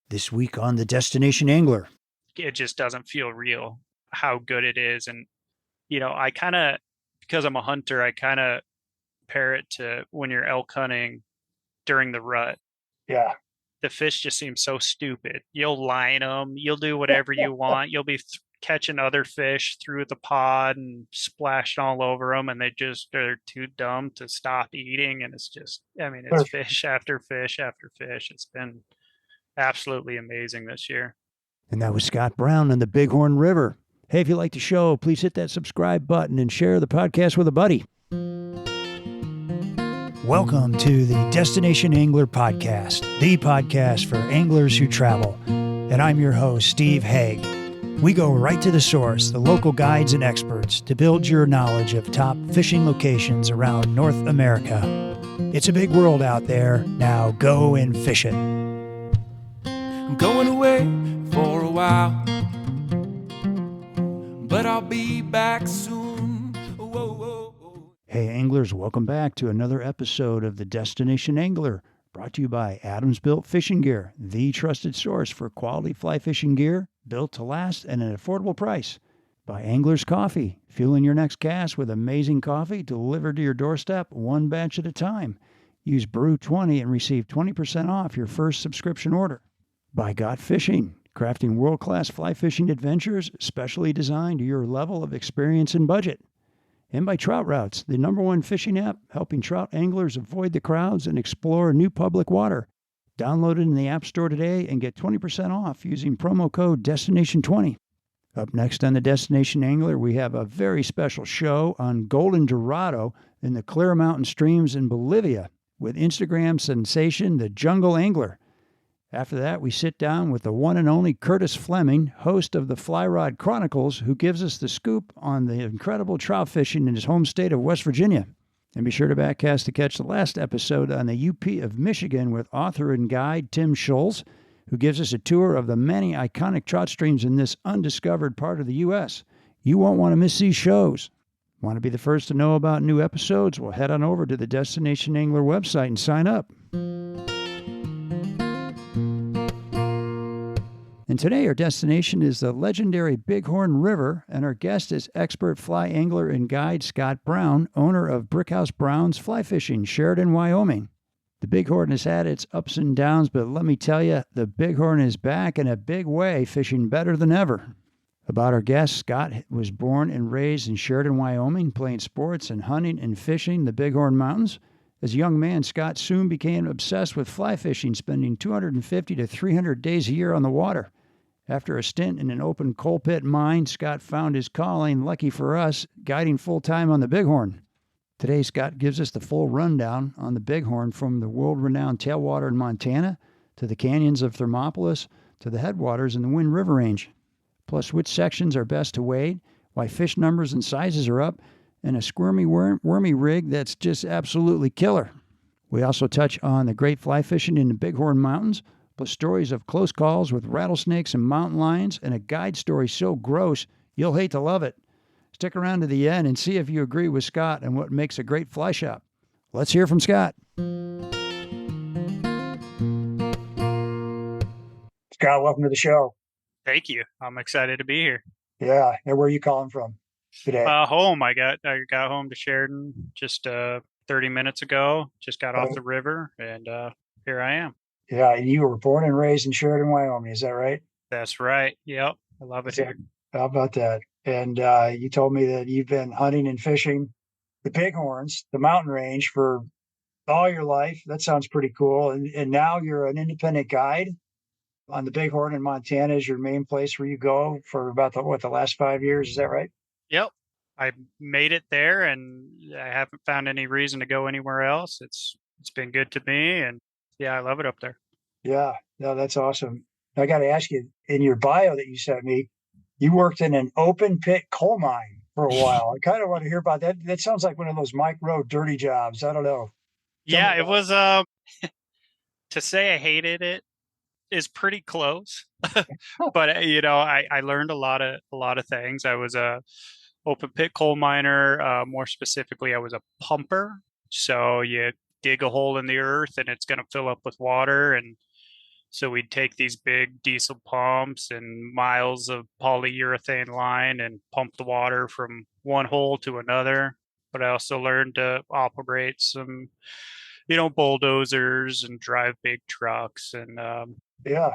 This week on The Destination Angler. It just doesn't feel real how good it is. And, I kind of, because I'm a hunter, I kind of compare it to when you're elk hunting during the rut. Yeah. The fish just seem so stupid. You'll line them, you'll do whatever you want. You'll be catching other fish through the pod and splashing all over them, and they're too dumb to stop eating. And it's fish after fish after fish. It's been absolutely amazing this year. And that was Scott Brown on the Bighorn River. Hey, if you like the show, please hit that subscribe button and share the podcast with a buddy. Welcome to the Destination Angler Podcast, the podcast for anglers who travel. And I'm your host, Steve Haig. We go right to the source, the local guides and experts, to build your knowledge of top fishing locations around North America. It's a big world out there. Now go and fish it. I'm going away for a while, but I'll be back soon. Whoa, whoa, whoa. Hey anglers, welcome back to another episode of the Destination Angler, brought to you by Adams Built Fishing Gear, the trusted source for quality fly fishing gear, built to last at an affordable price. By Anglers Coffee, fueling your next cast with amazing coffee delivered to your doorstep one batch at a time. Use Brew20 and receive 20% off your first subscription order. By Got Fishing, crafting world-class fly fishing adventures specially designed to your level of experience and budget. And by Trout Routes, the #1 fishing app helping trout anglers avoid the crowds and explore new public water. Download it in the App Store today and get 20% off using promo code DESTINATION20. Up next on the Destination Angler, we have a very special show on golden dorado in the clear mountain streams in Bolivia with Instagram sensation The Jungle Angler. After that, we sit down with the one and only Curtis Fleming, host of the Fly Rod Chronicles, who gives us the scoop on the incredible trout fishing in his home state of West Virginia. And be sure to backcast to catch the last episode on the UP of Michigan with author and guide Tim Schulz, who gives us a tour of the many iconic trout streams in this undiscovered part of the U.S. You won't want to miss these shows. Want to be the first to know about new episodes? Well, head on over to the Destination Angler website and sign up. And today our destination is the legendary Bighorn River, and our guest is expert fly angler and guide Scott Brown, owner of Brickhouse Browns Fly Fishing, Sheridan, Wyoming. The Bighorn has had its ups and downs, but let me tell you, the Bighorn is back in a big way, fishing better than ever. About our guest, Scott was born and raised in Sheridan, Wyoming, playing sports and hunting and fishing the Bighorn Mountains. As a young man, Scott soon became obsessed with fly fishing, spending 250 to 300 days a year on the water. After a stint in an open coal pit mine, Scott found his calling, lucky for us, guiding full-time on the Bighorn. Today, Scott gives us the full rundown on the Bighorn, from the world-renowned tailwater in Montana to the canyons of Thermopolis to the headwaters in the Wind River Range. Plus, which sections are best to wade, why fish numbers and sizes are up, and a squirmy, wormy rig that's just absolutely killer. We also touch on the great fly fishing in the Bighorn Mountains, plus stories of close calls with rattlesnakes and mountain lions, and a guide story so gross you'll hate to love it. Stick around to the end and see if you agree with Scott on what makes a great fly shop. Let's hear from Scott. Scott, welcome to the show. Thank you. I'm excited to be here. Yeah, and where are you calling from today? Home. I got home to Sheridan just 30 minutes ago. Just got off the river, and here I am. Yeah, and you were born and raised in Sheridan, Wyoming. Is that right? That's right. Yep. I love it here. How about that? And you told me that you've been hunting and fishing the Bighorns, the mountain range, for all your life. That sounds pretty cool. And now you're an independent guide on the Bighorn in Montana is your main place where you go for about the last 5 years. Is that right? Yep. I made it there, and I haven't found any reason to go anywhere else. It's been good to me, and yeah, I love it up there. Yeah, no, that's awesome. I got to ask you, in your bio that you sent me, you worked in an open pit coal mine for a while. I kind of want to hear about that. That sounds like one of those micro dirty jobs. I don't know. Yeah, it was. To say I hated it is pretty close, but I learned a lot of things. I was a open pit coal miner. More specifically, I was a pumper. So you dig a hole in the earth, and it's going to fill up with water, and So we'd take these big diesel pumps and miles of polyurethane line and pump the water from one hole to another. But I also learned to operate some, bulldozers and drive big trucks. And Yeah.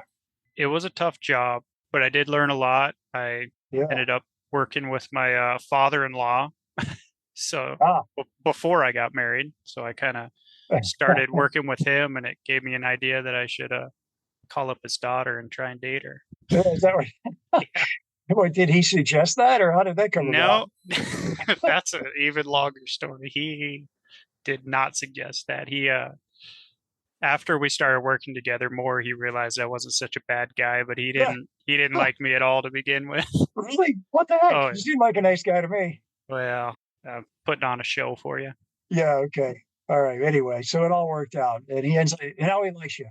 it was a tough job, but I did learn a lot. I Yeah. ended up working with my father-in-law. So Ah. before I got married, so I kind of started working with him, and it gave me an idea that I should call up his daughter and try and date her. Is that right? Yeah. What, did he suggest that, or how did that come about? No, that's an even longer story. He did not suggest that. He after we started working together more, he realized I wasn't such a bad guy, but he didn't like me at all to begin with. Really? What the heck? Oh, You seem like a nice guy to me. well, putting on a show for you. Yeah, okay. All right. Anyway, so it all worked out. And now he likes you.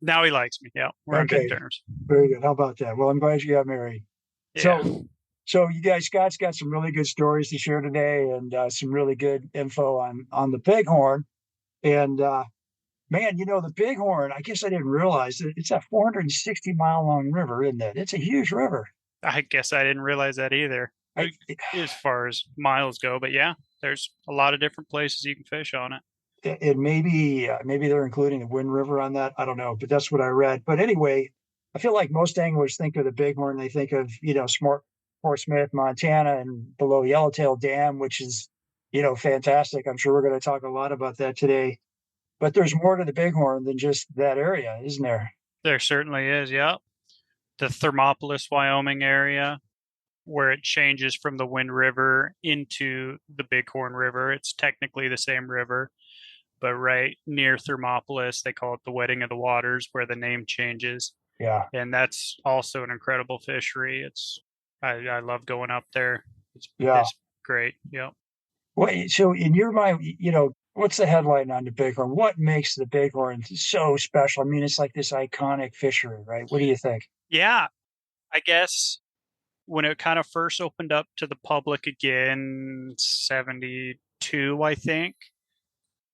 Now he likes me. Yeah, we're on Okay. good terms. Very good. How about that? Well, I'm glad you got married. Yeah. So you guys, Scott's got some really good stories to share today, and some really good info on the Bighorn. And man, the Bighorn, I guess I didn't realize that it's a 460-mile long river, isn't it? It's a huge river. I guess I didn't realize that either, as far as miles go. But yeah, there's a lot of different places you can fish on it. And maybe they're including the Wind River on that. I don't know, but that's what I read. But anyway, I feel like most anglers think of the Bighorn. They think of, Fort Smith, Montana, and below Yellowtail Dam, which is, fantastic. I'm sure we're going to talk a lot about that today. But there's more to the Bighorn than just that area, isn't there? There certainly is. Yeah. The Thermopolis, Wyoming area, where it changes from the Wind River into the Bighorn River. It's technically the same river, but right near Thermopolis, they call it the Wedding of the Waters, where the name changes. Yeah. And that's also an incredible fishery. I love going up there. It's great. Yeah. Well, so in your mind, what's the headline on the Bighorn? What makes the Bighorn so special? I mean, it's like this iconic fishery, right? What do you think? Yeah. I guess when it kind of first opened up to the public again, 72, I think,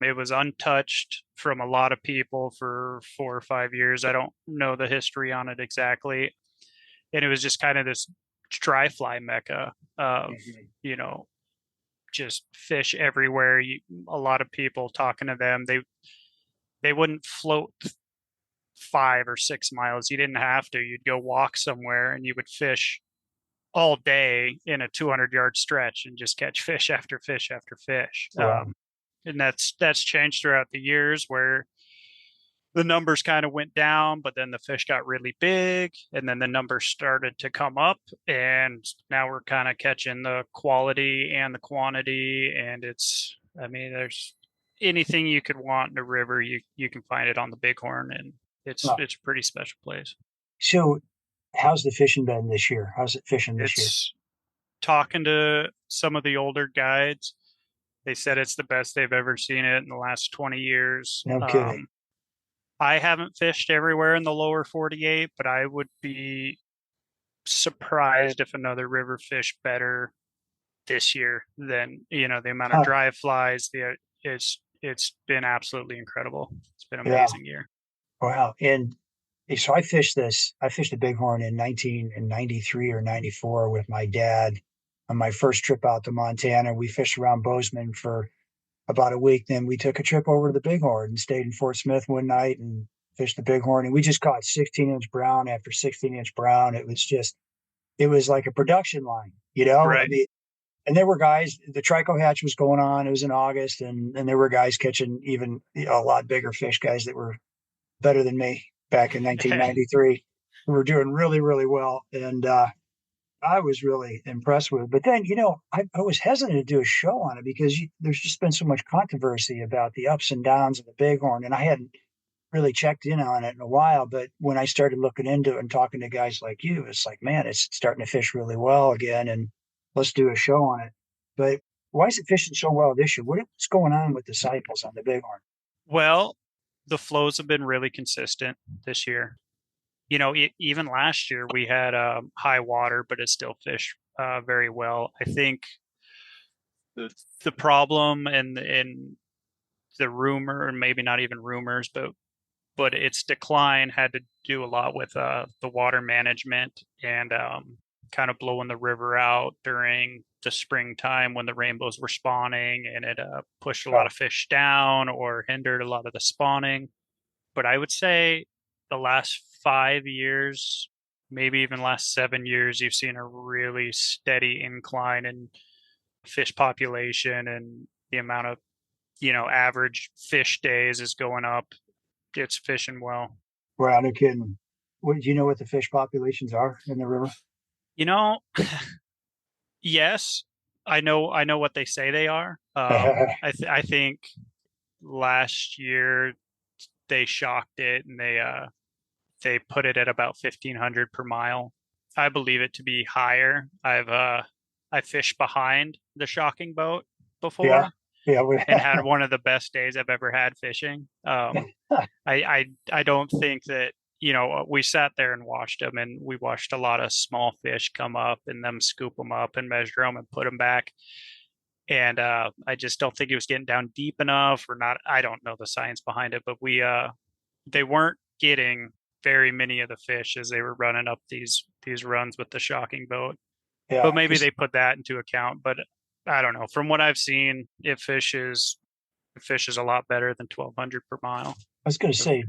it was untouched from a lot of people for 4 or 5 years. I don't know the history on it exactly. And it was just kind of this dry fly mecca of, just fish everywhere. A lot of people talking to them, they wouldn't float 5 or 6 miles. You didn't have to. You'd go walk somewhere and you would fish all day in a 200-yard stretch and just catch fish after fish after fish. Wow. And that's changed throughout the years, where the numbers kind of went down, but then the fish got really big, and then the numbers started to come up, and now we're kind of catching the quality and the quantity. And there's anything you could want in a river, you can find it on the Bighorn, and it's a pretty special place. So how's the fishing been this year? How's it fishing this year? Talking to some of the older guides, they said it's the best they've ever seen it in the last 20 years. No kidding. I haven't fished everywhere in the lower 48, but I would be surprised if another river fished better this year than, the amount of dry flies. It's been absolutely incredible. It's been an amazing year. Wow. And so I fished the Bighorn in 1993 or 94 with my dad on my first trip out to Montana. We fished around Bozeman for about a week. Then we took a trip over to the Bighorn and stayed in Fort Smith one night and fished the Bighorn. And we just caught 16-inch brown after 16-inch brown. It was like a production line, Right. I mean, and there were guys, the trico hatch was going on. It was in August, and there were guys catching even a lot bigger fish, guys that were better than me back in 1993. We were doing really, really well. And I was really impressed with it. But then, I was hesitant to do a show on it because there's just been so much controversy about the ups and downs of the Bighorn. And I hadn't really checked in on it in a while. But when I started looking into it and talking to guys like you, it's like, man, it's starting to fish really well again. And let's do a show on it. But why is it fishing so well this year? What's going on with disciples on the Bighorn? Well, the flows have been really consistent this year. Even last year we had high water, but it still fished very well. I think the problem and the rumor, and maybe not even rumors, but but its decline had to do a lot with the water management and kind of blowing the river out during the springtime when the rainbows were spawning, and it pushed a lot of fish down or hindered a lot of the spawning. But I would say the last 5 years, maybe even last 7 years, you've seen a really steady incline in fish population, and the amount of, average fish days is going up. It's fishing well. Wow, no kidding. Do you know what the fish populations are in the river? Yes, I know what they say they are. I think last year they shocked it, and they put it at about 1,500 per mile. I believe it to be higher. I fished behind the shocking boat before, and had one of the best days I've ever had fishing. I don't think that, we sat there and watched them, and we watched a lot of small fish come up and them scoop them up and measure them and put them back. And I just don't think it was getting down deep enough, or not. I don't know the science behind it, but they weren't getting very many of the fish as they were running up these runs with the shocking boat. Yeah, but maybe they put that into account. But I don't know. From what I've seen, it fishes a lot better than 1,200 per mile. I was going to say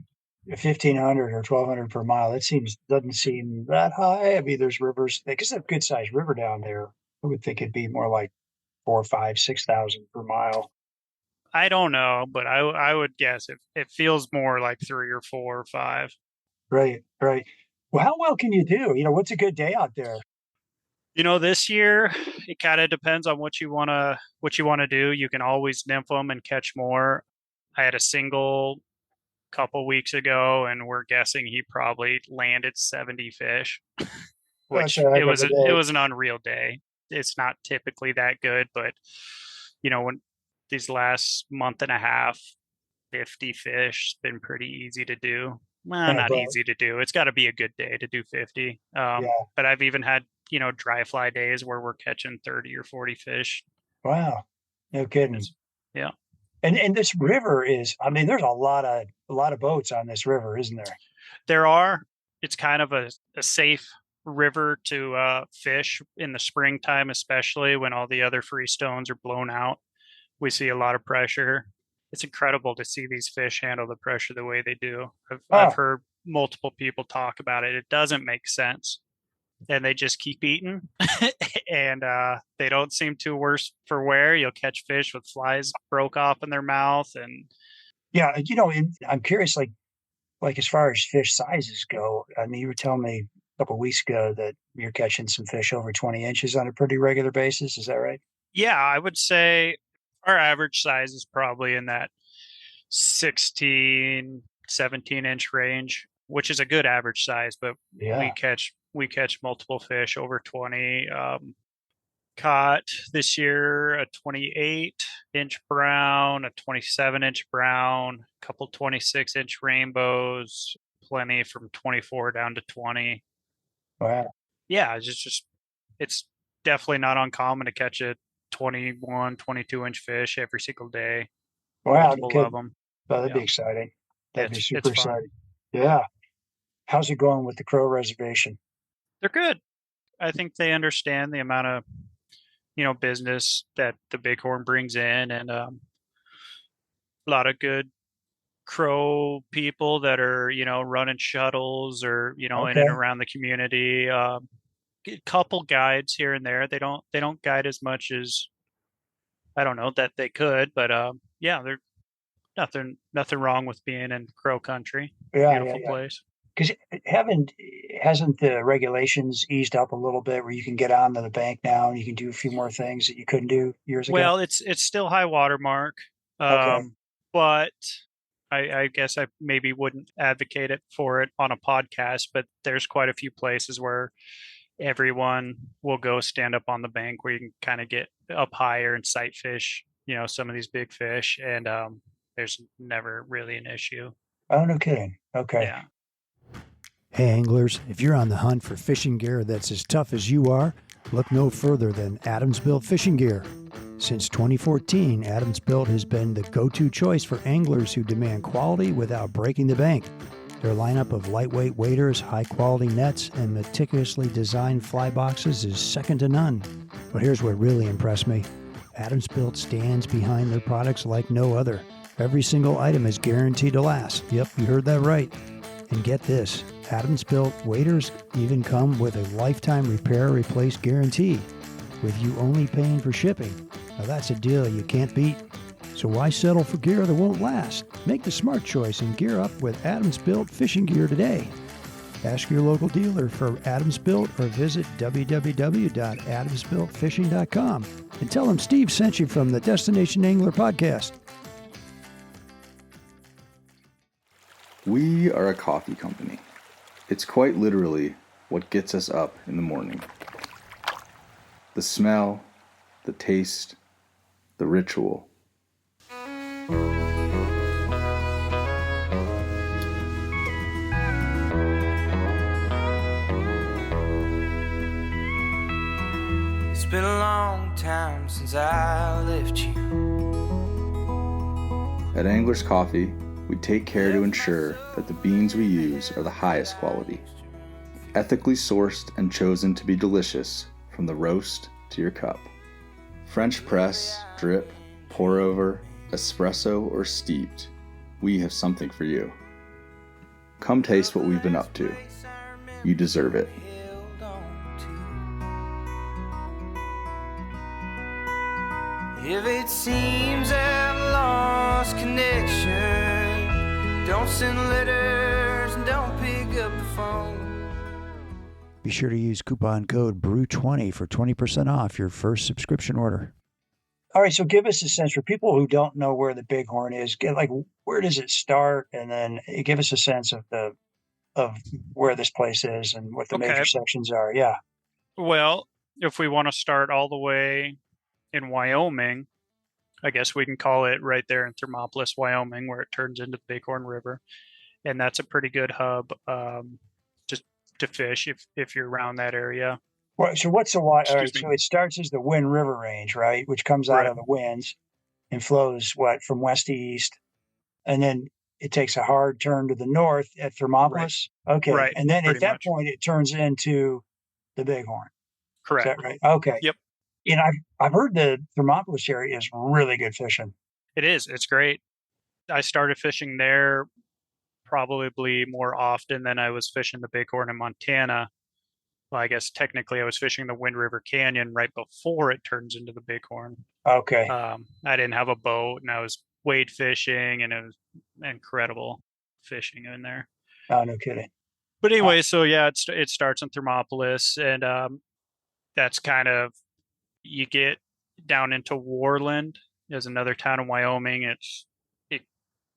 1,500 or 1,200 per mile. That doesn't seem that high. I mean, there's rivers, because they have a good sized river down there. I would think it'd be more like 4,000, 5,000, 6,000 per mile. I don't know, but I would guess it feels more like 3 or 4 or 5. Right. Well, how well can you do? What's a good day out there? This year it kind of depends on what you want to do. You can always nymph them and catch more. I had a single couple weeks ago, and we're guessing he probably landed 70 fish, which it was an unreal day. It's not typically that good, but when these last month and a half, 50 fish has been pretty easy to do. Well, not easy to do. It's got to be a good day to do 50. But I've even had, dry fly days where we're catching 30 or 40 fish. Wow. No kidding. Yeah. And this river is, I mean, there's a lot of boats on this river, isn't there? There are. It's kind of a safe river to fish in the springtime, especially when all the other freestones are blown out. We see a lot of pressure. It's incredible to see these fish handle the pressure the way they do. I've heard multiple people talk about it. It doesn't make sense. And they just keep eating, and they don't seem too worse for wear. You'll catch fish with flies broke off in their mouth. And yeah, I'm curious, like as far as fish sizes go, I mean, you were telling me a couple of weeks ago that you're catching some fish over 20 inches on a pretty regular basis. Is that right? Yeah, I would say our average size is probably in that 16, 17-inch range, which is a good average size, but we catch multiple fish over 20. Caught this year a 28-inch brown, a 27-inch brown, a couple 26-inch rainbows, plenty from 24 down to 20. Wow. Yeah, it's definitely not uncommon to catch a 21, 22-inch fish every single day. Wow. Love them. Oh, that'd be exciting. That'd be super exciting. Yeah. How's it going with the Crow Reservation? They're good. I think they understand the amount of, business that the Bighorn brings in, and a lot of good Crow people that are, running shuttles or, in and around the community. A couple guides here and there. They don't guide as much as, I don't know, that they could, but they're nothing wrong with being in Crow country. Beautiful place. Because hasn't the regulations eased up a little bit where you can get onto the bank now and you can do a few more things that you couldn't do years ago? Well, it's still high water mark, but I guess I maybe wouldn't advocate for it on a podcast. But there's quite a few places where everyone will go stand up on the bank where you can kind of get up higher and sight fish, some of these big fish, and there's never really an issue. Oh, no kidding. Okay. Yeah. Hey anglers, if you're on the hunt for fishing gear that's as tough as you are, look no further than Adams Built Fishing Gear. Since 2014, Adams Built has been the go-to choice for anglers who demand quality without breaking the bank. Their lineup of lightweight waders, high-quality nets, and meticulously designed fly boxes is second to none. But here's what really impressed me. Adams Built stands behind their products like no other. Every single item is guaranteed to last. Yep, you heard that right. And get this, Adams Built waders even come with a lifetime repair replace guarantee, with you only paying for shipping. Now that's a deal you can't beat. So why settle for gear that won't last? Make the smart choice and gear up with Adams Built fishing gear today. Ask your local dealer for Adams Built or visit www.adamsbuiltfishing.com and tell them Steve sent you from the Destination Angler podcast. We are a coffee company. It's quite literally what gets us up in the morning. The smell, the taste, the ritual. It's been a long time since I left you. At Angler's Coffee, we take care to ensure that the beans we use are the highest quality, ethically sourced and chosen to be delicious from the roast to your cup. French press, drip, pour over, espresso, or steeped, we have something for you. Come taste what we've been up to. You deserve it. If it seems I've lost connection, don't send letters and don't pick up the phone. Be sure to use coupon code BREW20 for 20% off your first subscription order. All right, so give us a sense for people who don't know where the Bighorn is. Where does it start, and then give us a sense of where this place is and what the major sections are. Yeah. Well, if we want to start all the way in Wyoming, I guess we can call it right there in Thermopolis, Wyoming, where it turns into the Bighorn River, and that's a pretty good hub just to fish if you're around that area. Well, so what's the why? So it starts as the Wind River Range, right, which comes out of the winds and flows from west to east, and then it takes a hard turn to the north at Thermopolis. Right. Okay, right. And then at that point, it turns into the Bighorn. Correct. Is that right? Okay. Yep. And I've heard the Thermopolis area is really good fishing. It is. It's great. I started fishing there probably more often than I was fishing the Bighorn in Montana. Well, I guess technically I was fishing the Wind River Canyon right before it turns into the Bighorn. Okay. I didn't have a boat, and I was wade fishing, and it was incredible fishing in there. Oh, no kidding. But anyway, so yeah, it starts in Thermopolis, and that's kind of, you get down into Worland. There's another town in Wyoming.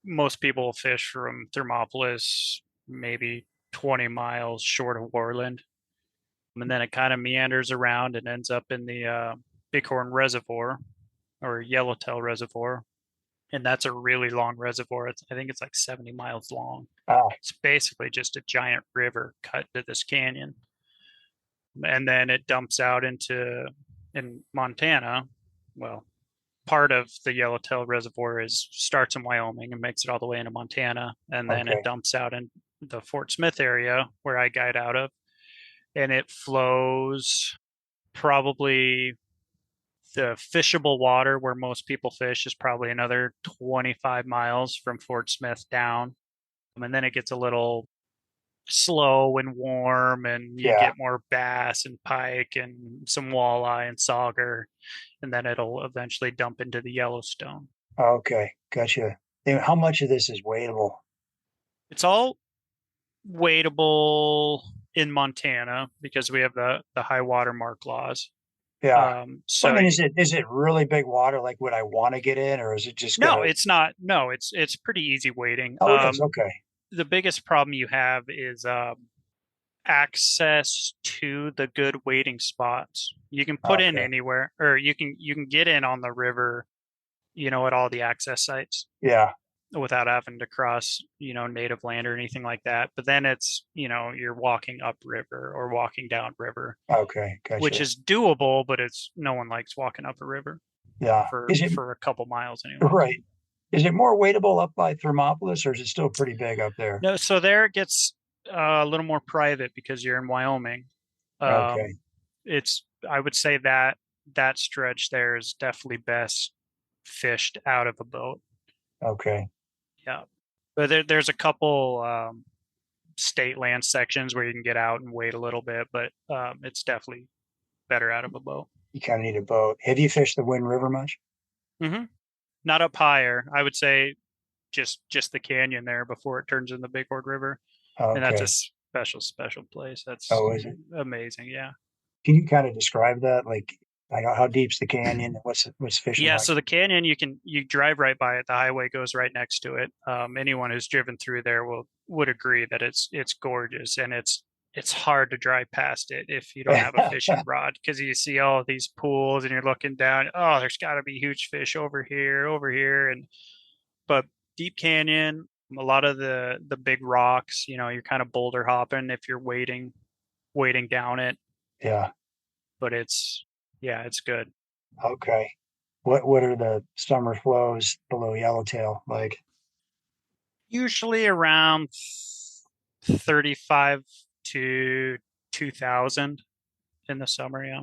Most people fish from Thermopolis maybe 20 miles short of Worland. And then it kind of meanders around and ends up in the Bighorn Reservoir or Yellowtail Reservoir. And that's a really long reservoir. I think it's like 70 miles long. Oh. It's basically just a giant river cut to this canyon. And then it dumps out in Montana. Well, part of the Yellowtail Reservoir starts in Wyoming and makes it all the way into Montana. And then it dumps out in the Fort Smith area where I guide out of. And it flows probably, the fishable water where most people fish is probably another 25 miles from Fort Smith down. And then it gets a little slow and warm, and you get more bass and pike and some walleye and sauger. And then it'll eventually dump into the Yellowstone. Okay, gotcha. How much of this is wadeable? It's all wadeable in Montana because we have the high water mark laws. Yeah. So I mean, is it really big water? Like, would I want to get in, or is it just it's not. No, it's pretty easy wading. Oh, it is. Okay. The biggest problem you have is access to the good wading spots. You can put in anywhere, or you can get in on the river, at all the access sites. Yeah. Without having to cross, native land or anything like that. But then it's, you're walking upriver or walking downriver. Okay, gotcha. Which is doable, but no one likes walking up a river. Yeah. for Is it for a couple miles anyway. right? Is it more wadeable up by Thermopolis, or is it still pretty big up there? No, so there it gets a little more private because you're in Wyoming. Okay. I would say that stretch there is definitely best fished out of a boat. Okay. Yeah, but there's a couple state land sections where you can get out and wait a little bit, but it's definitely better out of a boat. You kind of need a boat. Have you fished the Wind River much? Mm-hmm. Not up higher. I would say just the canyon there before it turns in the Bighorn River, and that's a Okay. special place. That's Oh, is it? amazing. Yeah. Can you kind of describe that? Like how deep's the canyon? What's fishing Yeah, like? so the canyon you drive right by it. The highway goes right next to it. Anyone who's driven through there would agree that it's gorgeous, and it's hard to drive past it if you don't have a fishing rod, because you see all of these pools and you're looking down. Oh, there's got to be huge fish over here, and but deep canyon, a lot of the big rocks. You're kind of boulder hopping if you're wading down it, Yeah. but it's good. Okay. What are the summer flows below Yellowtail like? Usually around 35 to 2,000 in the summer. Yeah.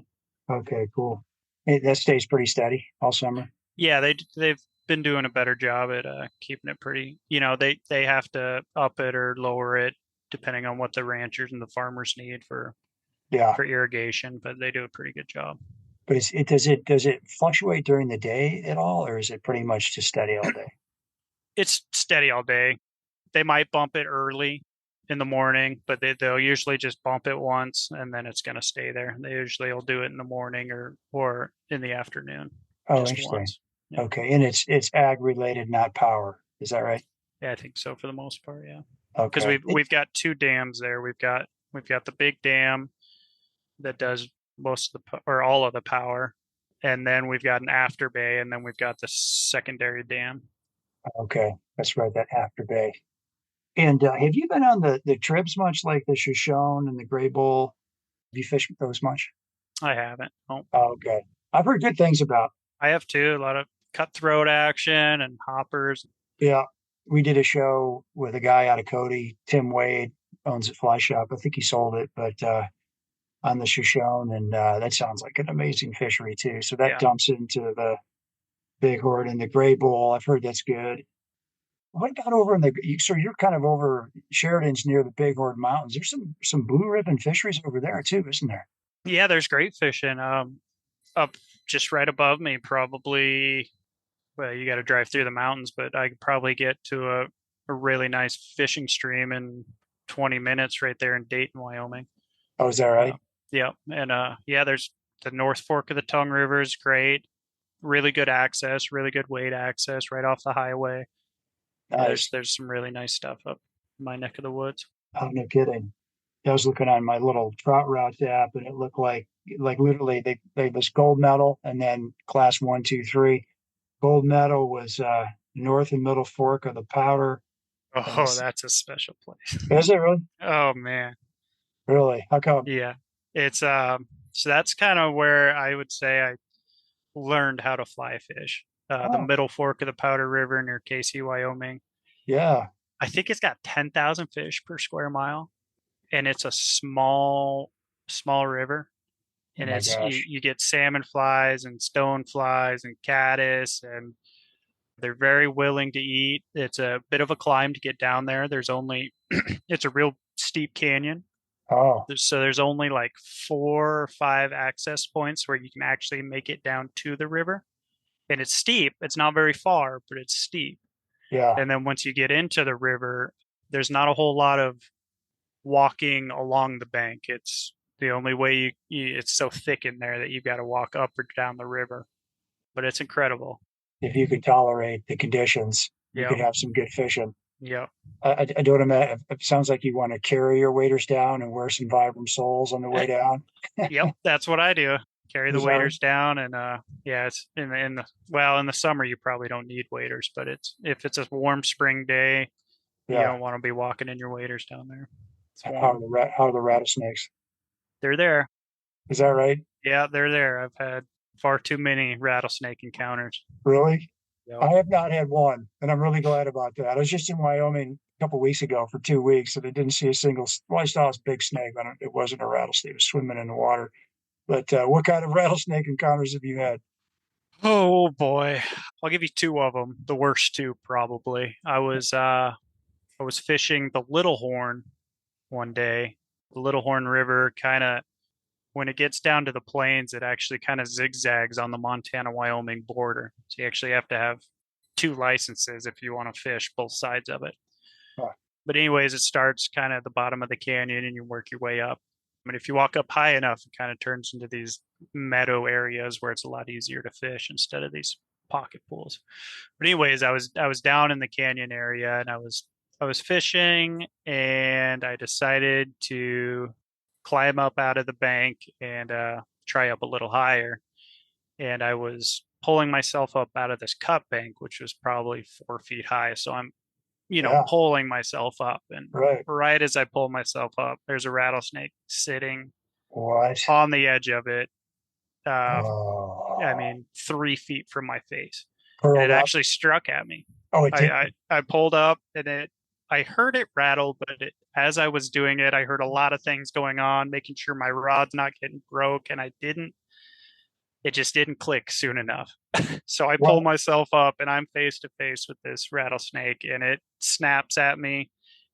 Okay, cool. That stays pretty steady all summer. Yeah, they've been doing a better job at keeping it pretty. They have to up it or lower it depending on what the ranchers and the farmers need for Yeah. irrigation, but they do a pretty good job. But does it fluctuate during the day at all, or is it pretty much just steady all day? It's steady all day. They might bump it early in the morning, but they'll usually just bump it once and then it's going to stay there. They usually will do it in the morning or in the afternoon. Oh, Just interesting. once. Yeah. Okay, and it's ag related, not power. Is that right? Yeah, I think so for the most part. Yeah, Okay. because we've got two dams there. We've got the big dam that does most of or all of the power, and then we've got an after bay, and then we've got the secondary dam. Okay, that's right. That after bay. And have you been on the trips much, like the Shoshone and the Gray Bull? Have you fished those much? I haven't. Oh, Okay, I've heard good things about. I have too. A lot of cutthroat action and hoppers. Yeah, we did a show with a guy out of Cody, Tim Wade, owns a fly shop. I think he sold it, but on the Shoshone, and that sounds like an amazing fishery too. So that dumps into the Bighorn and the Gray Bull. I've heard that's good. What about over in so you're kind of over Sheridan's near the Bighorn Mountains. There's some blue ribbon fisheries over there too, isn't there? Yeah, there's great fishing. Up just right above me, probably. Well, you got to drive through the mountains, but I could probably get to a really nice fishing stream in 20 minutes right there in Dayton, Wyoming. Oh, is that right? Yeah, and there's the North Fork of the Tongue River is great. Really good access, really good wade access right off the highway. Nice. There's some really nice stuff up in my neck of the woods. Oh, no kidding. I was looking on my little trout routes app, and it looked like literally they was gold medal and then class 1, 2, 3. Gold medal was North and Middle Fork of the Powder. Oh, that's a special place. Is it really? Oh man. Really? How come? Yeah. It's so that's kind of where I would say I learned how to fly fish. The Middle Fork of the Powder River near Casey, Wyoming. Yeah. I think it's got 10,000 fish per square mile, and it's a small river. And you get salmon flies and stone flies and caddis, and they're very willing to eat. It's a bit of a climb to get down there. There's only it's a real steep canyon. Oh. So there's only like 4 or 5 access points where you can actually make it down to the river. And it's steep. It's not very far, but it's steep. Yeah. And then once you get into the river, there's not a whole lot of walking along the bank. It's the only way it's so thick in there that you've got to walk up or down the river. But it's incredible. If you could tolerate the conditions, you could have some good fishing. Yeah. I don't imagine. It sounds like you want to carry your waders down and wear some Vibram soles on the way down. Yep, that's what I do. Carry the waders down, and it's in the summer you probably don't need waders, but if it's a warm spring day, you don't want to be walking in your waders down there. How are the rattlesnakes? They're there. Is that right? Yeah, they're there. I've had Far too many rattlesnake encounters. Really? Yep. I have not had one, and I'm really glad about that. I was just in Wyoming a couple weeks ago for 2 weeks, and I didn't see a single. Well, I saw this big snake, but it wasn't a rattlesnake. It was swimming in the water. But what kind of rattlesnake encounters have you had? Oh boy, I'll give you two of them. The worst two, probably. I was fishing the Little Horn one day. The Little Horn River kind of, when it gets down to the plains, it actually kind of zigzags on the Montana-Wyoming border. So you actually have to have 2 licenses if you want to fish both sides of it. Huh. But anyways, it starts kind of at the bottom of the canyon and you work your way up. I mean, if you walk up high enough, it kind of turns into these meadow areas where it's a lot easier to fish instead of these pocket pools. But anyways, I was down in the canyon area and I was fishing, and I decided to climb up out of the bank and try up a little higher. And I was pulling myself up out of this cut bank, which was probably 4 feet high. So I'm, pulling myself up. And right as I pull myself up, there's a rattlesnake sitting on the edge of it. I mean, 3 feet from my face. And it actually struck at me. Oh, it did? I pulled up and I heard it rattle, but as I was doing it, I heard a lot of things going on, making sure my rod's not getting broke, and it just didn't click soon enough. So I pull myself up and I'm face to face with this rattlesnake, and it snaps at me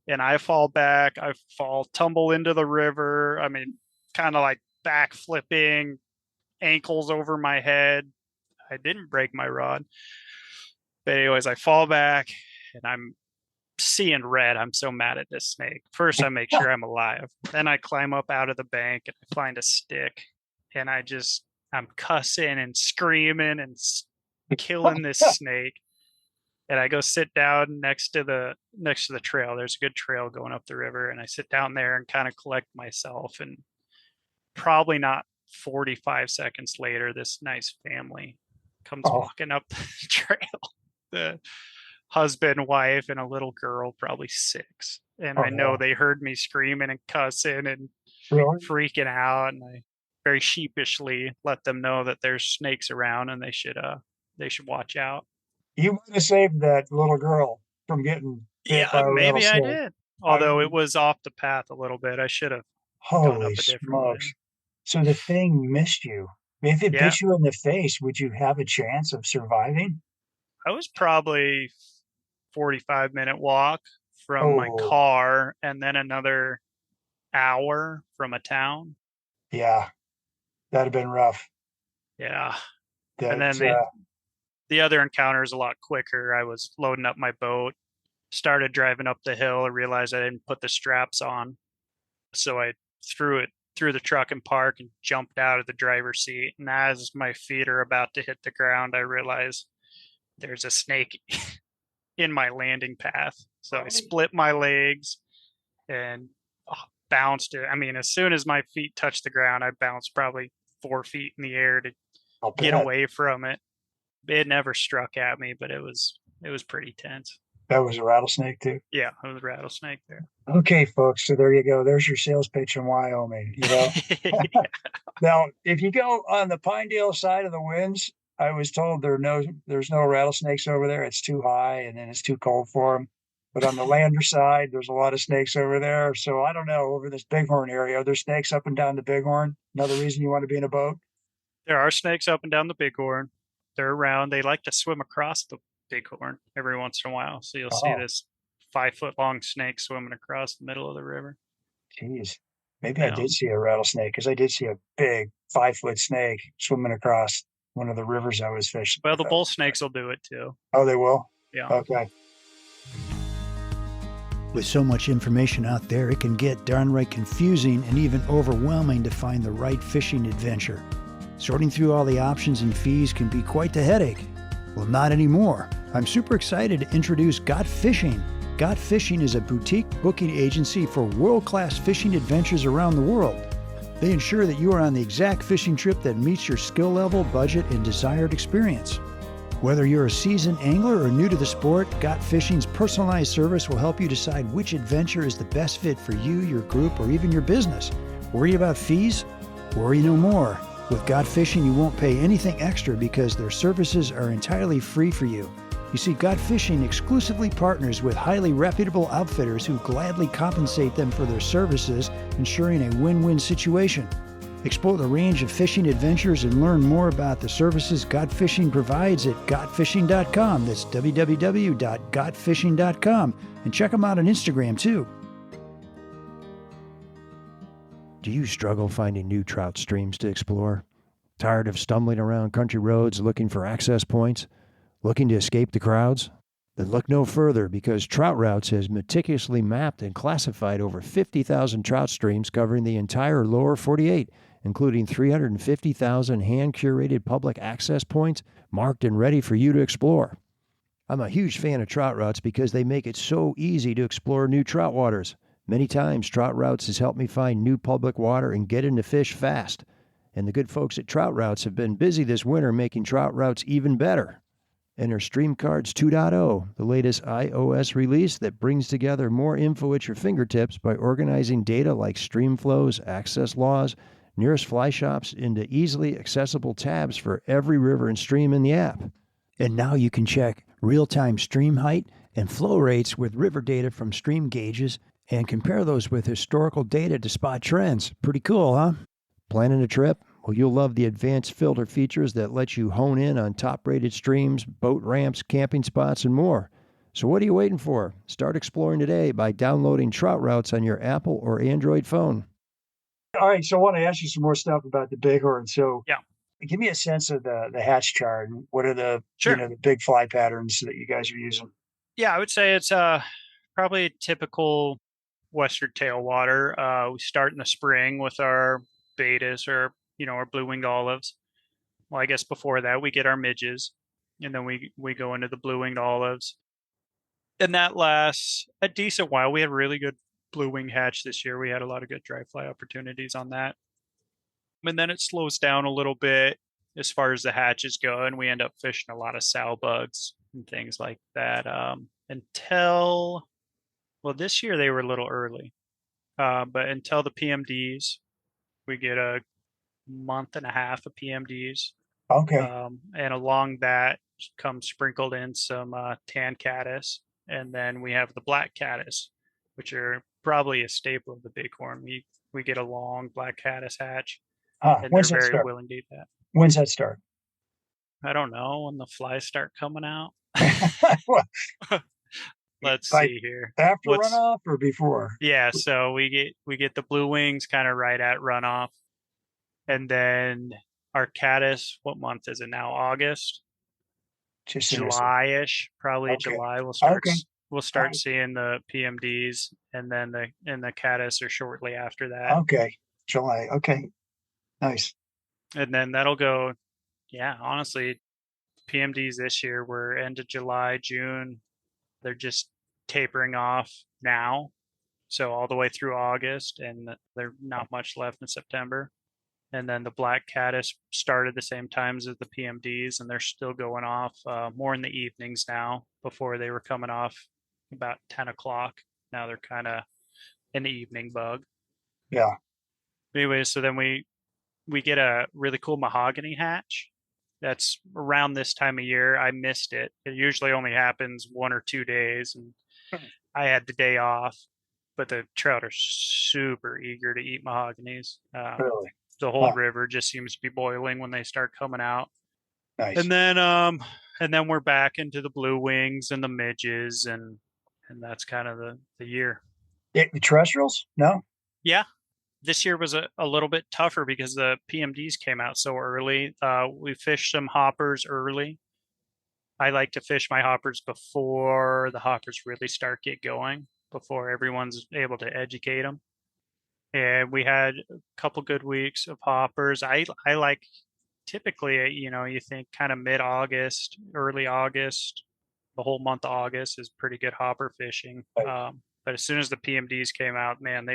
and I fall back. I tumble into the river. I mean, kind of like back flipping, ankles over my head. I didn't break my rod. But anyways, I fall back and I'm seeing red. I'm so mad at this snake. First, I make sure I'm alive. Then I climb up out of the bank and I find a stick, and I'm cussing and screaming and killing this snake. And I go sit down next to the trail. There's a good trail going up the river, and I sit down there and kind of collect myself. And probably not 45 seconds later, this nice family comes walking up the trail. The husband, wife, and a little girl, probably 6. And I know they heard me screaming and cussing and freaking out. And I very sheepishly let them know that there's snakes around and they should watch out. You might have saved that little girl from getting bit by a maybe I rattlesnake. did. Although it was off the path a little bit. I should have gone up Holy a different smokes. way. So the thing missed you. If it bit you in the face, would you have a chance of surviving? I was probably 45-minute walk from my car, and then another hour from a town. Yeah, that'd have been rough. Yeah. And then the other encounter is a lot quicker. I was loading up my boat, started driving up the hill. I realized I didn't put the straps on. So I threw it through the truck and park and jumped out of the driver's seat. And as my feet are about to hit the ground, I realized there's a snake in my landing path. So I split my legs and bounced it. I mean, as soon as my feet touched the ground, I bounced probably 4 feet in the air to get away from it. It never struck at me, but it was pretty tense. That was a rattlesnake too? Yeah, it was a rattlesnake there. Okay, folks. So there you go. There's your sales pitch in Wyoming. Now, if you go on the Pinedale side of the winds, I was told there's no rattlesnakes over there. It's too high, and then it's too cold for them. But on the Lander side, there's a lot of snakes over there. So I don't know, over this Bighorn area, are there snakes up and down the Bighorn? Another reason you want to be in a boat? There are snakes up and down the Bighorn. They're around. They like to swim across the Bighorn every once in a while. So you'll see this 5-foot-long snake swimming across the middle of the river. Jeez. Maybe I did see a rattlesnake, because I did see a big 5-foot snake swimming across one of the rivers I was fishing. Well, the bull snakes will do it too. Oh, they will? Yeah. Okay. With so much information out there, it can get downright confusing and even overwhelming to find the right fishing adventure. Sorting through all the options and fees can be quite the headache. Well, not anymore. I'm super excited to introduce Got Fishing. Got Fishing is a boutique booking agency for world-class fishing adventures around the world. They ensure that you are on the exact fishing trip that meets your skill level, budget, and desired experience. Whether you're a seasoned angler or new to the sport, Got Fishing's personalized service will help you decide which adventure is the best fit for you, your group, or even your business. Worried about fees? Worry no more. With God Fishing, you won't pay anything extra because their services are entirely free for you. You see, God Fishing exclusively partners with highly reputable outfitters who gladly compensate them for their services, ensuring a win-win situation. Explore the range of fishing adventures and learn more about the services God Fishing provides at gotfishing.com. That's www.gotfishing.com. And check them out on Instagram, too. Do you struggle finding new trout streams to explore? Tired of stumbling around country roads looking for access points? Looking to escape the crowds? Then look no further, because Trout Routes has meticulously mapped and classified over 50,000 trout streams covering the entire lower 48, including 350,000 hand-curated public access points marked and ready for you to explore. I'm a huge fan of Trout Routes because they make it so easy to explore new trout waters. Many times, Trout Routes has helped me find new public water and get into fish fast. And the good folks at Trout Routes have been busy this winter making Trout Routes even better. Enter Stream Cards 2.0, the latest iOS release that brings together more info at your fingertips by organizing data like stream flows, access laws, nearest fly shops into easily accessible tabs for every river and stream in the app. And now you can check real-time stream height and flow rates with river data from stream gauges and compare those with historical data to spot trends. Pretty cool, huh? Planning a trip? Well, you'll love the advanced filter features that let you hone in on top-rated streams, boat ramps, camping spots, and more. So what are you waiting for? Start exploring today by downloading Trout Routes on your Apple or Android phone. All right, so I want to ask you some more stuff about the Bighorn. So Yeah. give me a sense of the hatch chart. And what are the Sure. the big fly patterns that you guys are using? Yeah, I would say it's probably a typical western tailwater. We start in the spring with our betas or our blue-winged olives. Well, I guess before that we get our midges, and then we go into the blue-winged olives, and that lasts a decent while. We had really good blue-wing hatch this year. We had a lot of good dry fly opportunities on that, and then it slows down a little bit as far as the hatches go, and we end up fishing a lot of sow bugs and things like that until, well, this year they were a little early, but until the PMDs, we get a month and a half of PMDs. Okay. And along that comes sprinkled in some tan caddis, and then we have the black caddis, which are probably a staple of the Bighorn. We get a long black caddis hatch, and When's they're that very start? willing to eat that. When's that start? I don't know when the flies start coming out. Well, Let's like see here. after runoff or before? Yeah, so we get the blue wings kind of right at runoff, and then our caddis. What month is it now? August, July-ish, probably. Okay. July. We'll start Right. seeing the PMDs, and then the caddis are shortly after that. Okay. July. Okay. Nice. And then that'll go. Yeah, honestly, PMDs this year were end of July, June. They're just tapering off now, so all the way through August, and there's not much left in September. And then the black caddis started the same times as the PMDs, and they're still going off more in the evenings now. Before they were coming off about 10 o'clock. Now they're kind of an evening bug. Yeah. Anyway, so then we get a really cool mahogany hatch. That's around this time of year. I missed it. It usually only happens 1 or 2 days, and I had the day off. But the trout are super eager to eat mahoganies. Really. The whole river just seems to be boiling when they start coming out. Nice. And then we're back into the blue wings and the midges, and that's kind of the year. The terrestrials? No. Yeah. This year was a little bit tougher because the PMDs came out so early. We fished some hoppers early. I like to fish my hoppers before the hoppers really get going, before everyone's able to educate them. And we had a couple good weeks of hoppers. I like typically, you think kind of mid-August, early August, the whole month of August is pretty good hopper fishing. Right. But as soon as the PMDs came out, man,